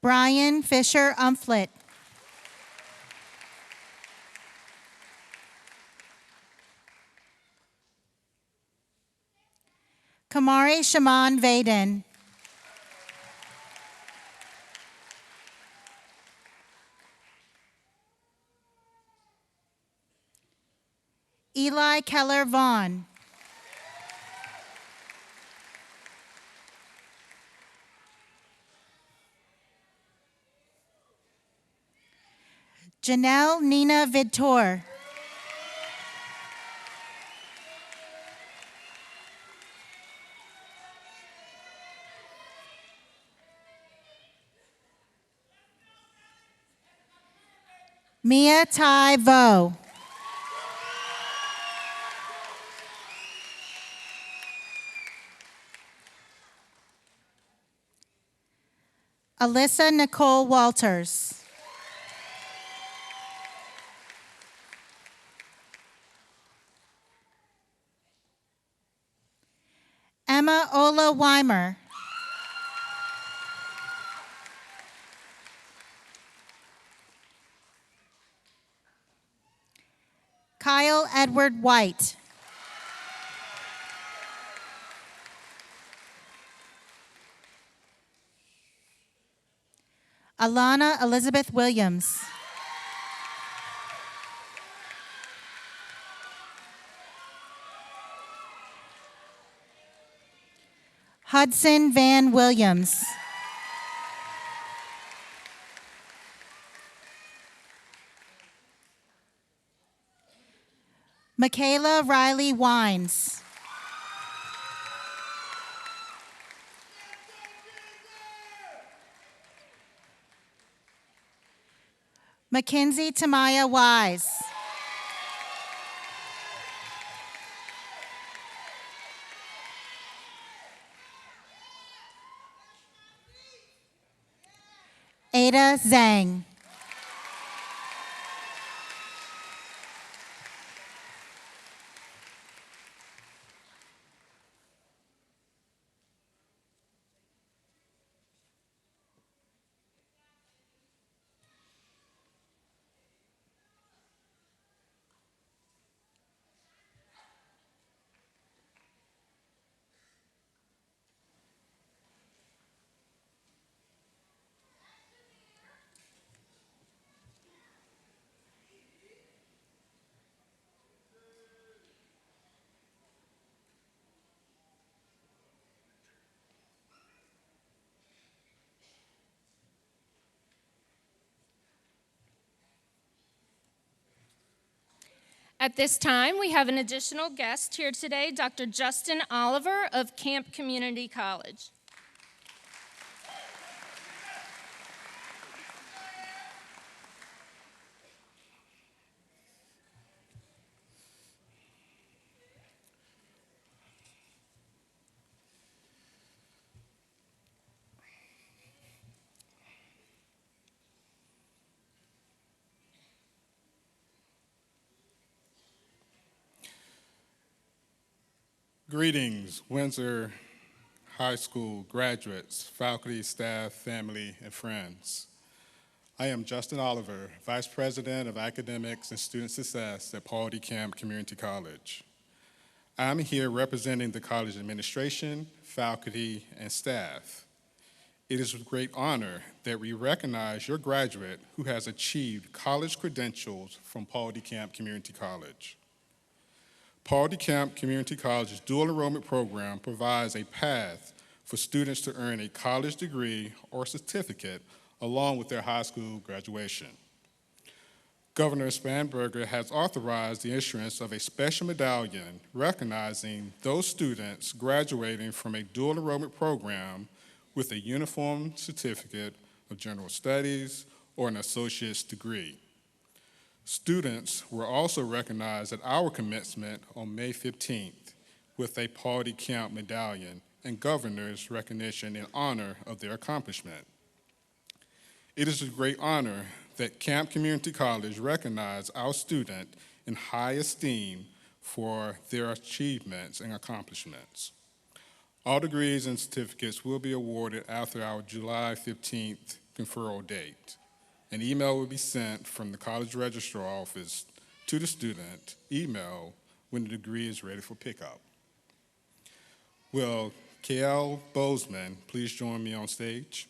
Brian Fisher Umflett. Kamari Shaman Vaden. Eli Keller Vaughn. Janelle Nina Vidtor. Mia Tai Vo. Alyssa Nicole Walters. Emma Ola Weimer. Kyle Edward White. Alana Elizabeth Williams. Hudson Van Williams. Michaela Riley Wines. Mackenzie Tamaya Wise. Ada Zhang. At this time, we have an additional guest here today, Dr. Justin Oliver of Camp Community College. Greetings, Windsor High School graduates, faculty, staff, family, and friends. I am Justin Oliver, Vice President of Academics and Student Success at Paul D. Camp Community College. I'm here representing the college administration, faculty, and staff. It is with great honor that we recognize your graduate who has achieved college credentials from Paul D. Camp Community College. Paul D. Camp Community College's dual enrollment program provides a path for students to earn a college degree or certificate along with their high school graduation. Governor Spanberger has authorized the issuance of a special medallion recognizing those students graduating from a dual enrollment program with a uniform certificate of general studies or an associate's degree. Students were also recognized at our commencement on May 15th with a Paul D. Camp medallion and governor's recognition in honor of their accomplishment. It is a great honor that Camp Community College recognize our student in high esteem for their achievements and accomplishments. All degrees and certificates will be awarded after our July 15th conferral date. An email will be sent from the college registrar office to the student email when the degree is ready for pickup. Will K.L. Bozeman please join me on stage?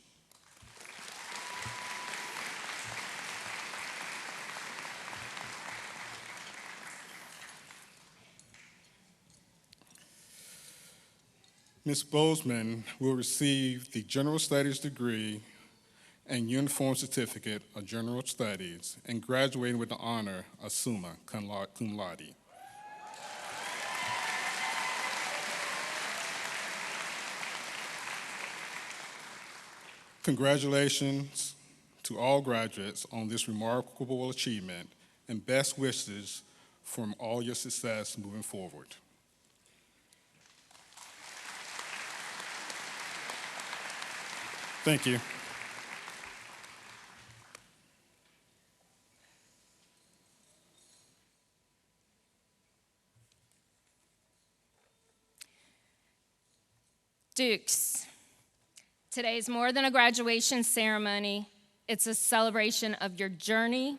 Ms. Bozeman will receive the General Studies degree and Uniform Certificate of General Studies, and graduating with the honor of Summa Cum Laude. Congratulations to all graduates on this remarkable achievement, and best wishes for all your success moving forward. Thank you. Dukes, today is more than a graduation ceremony. It's a celebration of your journey,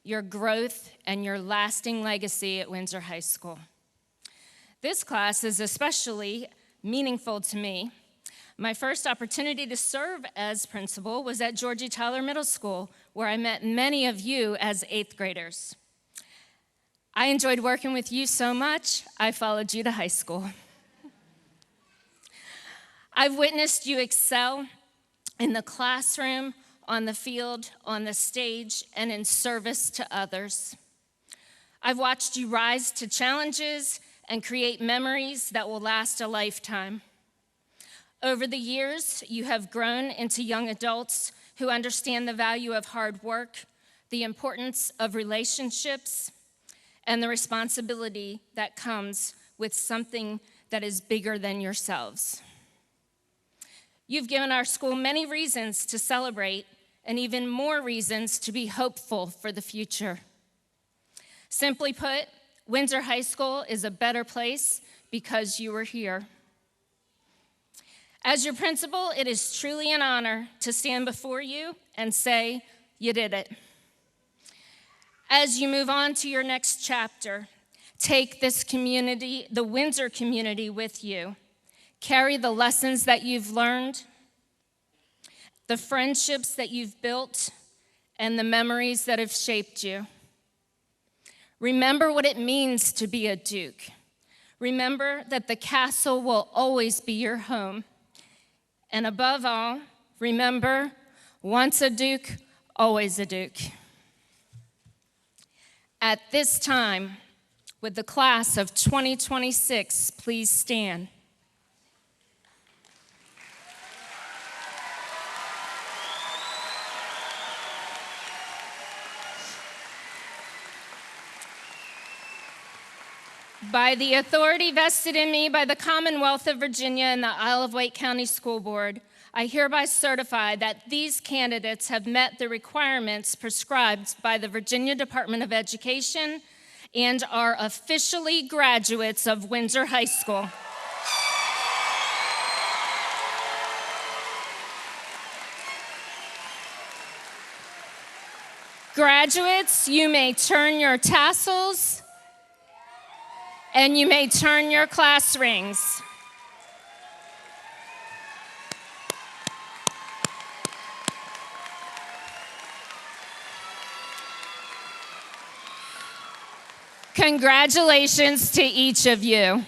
your growth, and your lasting legacy at Windsor High School. This class is especially meaningful to me. My first opportunity to serve as principal was at Georgie Tyler Middle School, where I met many of you as 8th graders. I enjoyed working with you so much, I followed you to high school. I've witnessed you excel in the classroom, on the field, on the stage, and in service to others. I've watched you rise to challenges and create memories that will last a lifetime. Over the years, you have grown into young adults who understand the value of hard work, the importance of relationships, and the responsibility that comes with something that is bigger than yourselves. You've given our school many reasons to celebrate and even more reasons to be hopeful for the future. Simply put, Windsor High School is a better place because you were here. As your principal, it is truly an honor to stand before you and say, you did it. As you move on to your next chapter, take this community, the Windsor community, with you. Carry the lessons that you've learned, the friendships that you've built, and the memories that have shaped you. Remember what it means to be a Duke. Remember that the castle will always be your home. And above all, remember, once a Duke, always a Duke. At this time, with the class of 2026, please stand. By the authority vested in me by the Commonwealth of Virginia and the Isle of Wight County School Board, I hereby certify that these candidates have met the requirements prescribed by the Virginia Department of Education and are officially graduates of Windsor High School. Graduates, you may turn your tassels and you may turn your class rings. Congratulations to each of you.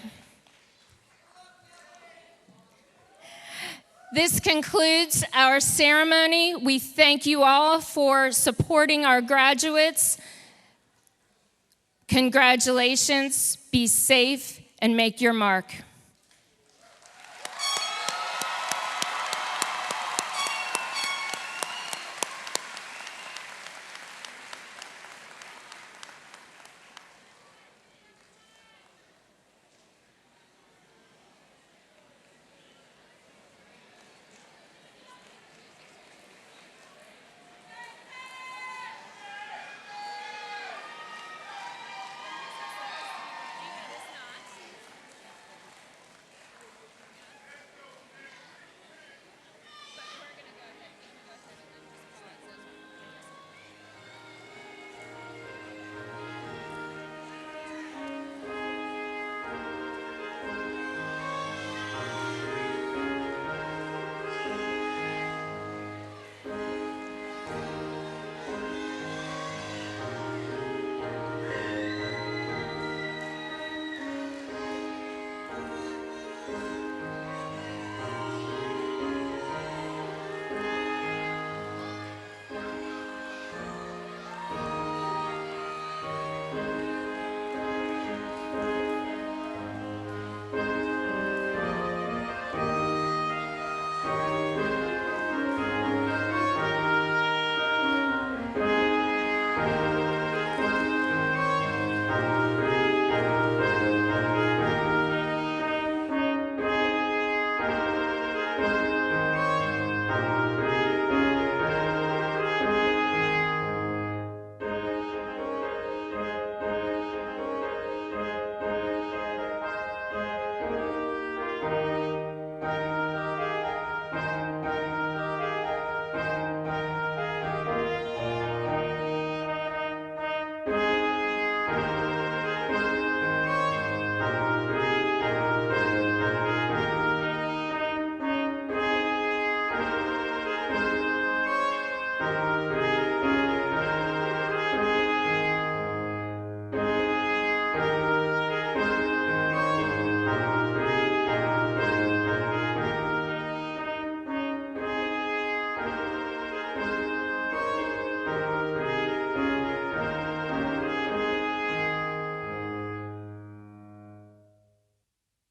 This concludes our ceremony. We thank you all for supporting our graduates. Congratulations, be safe, and make your mark.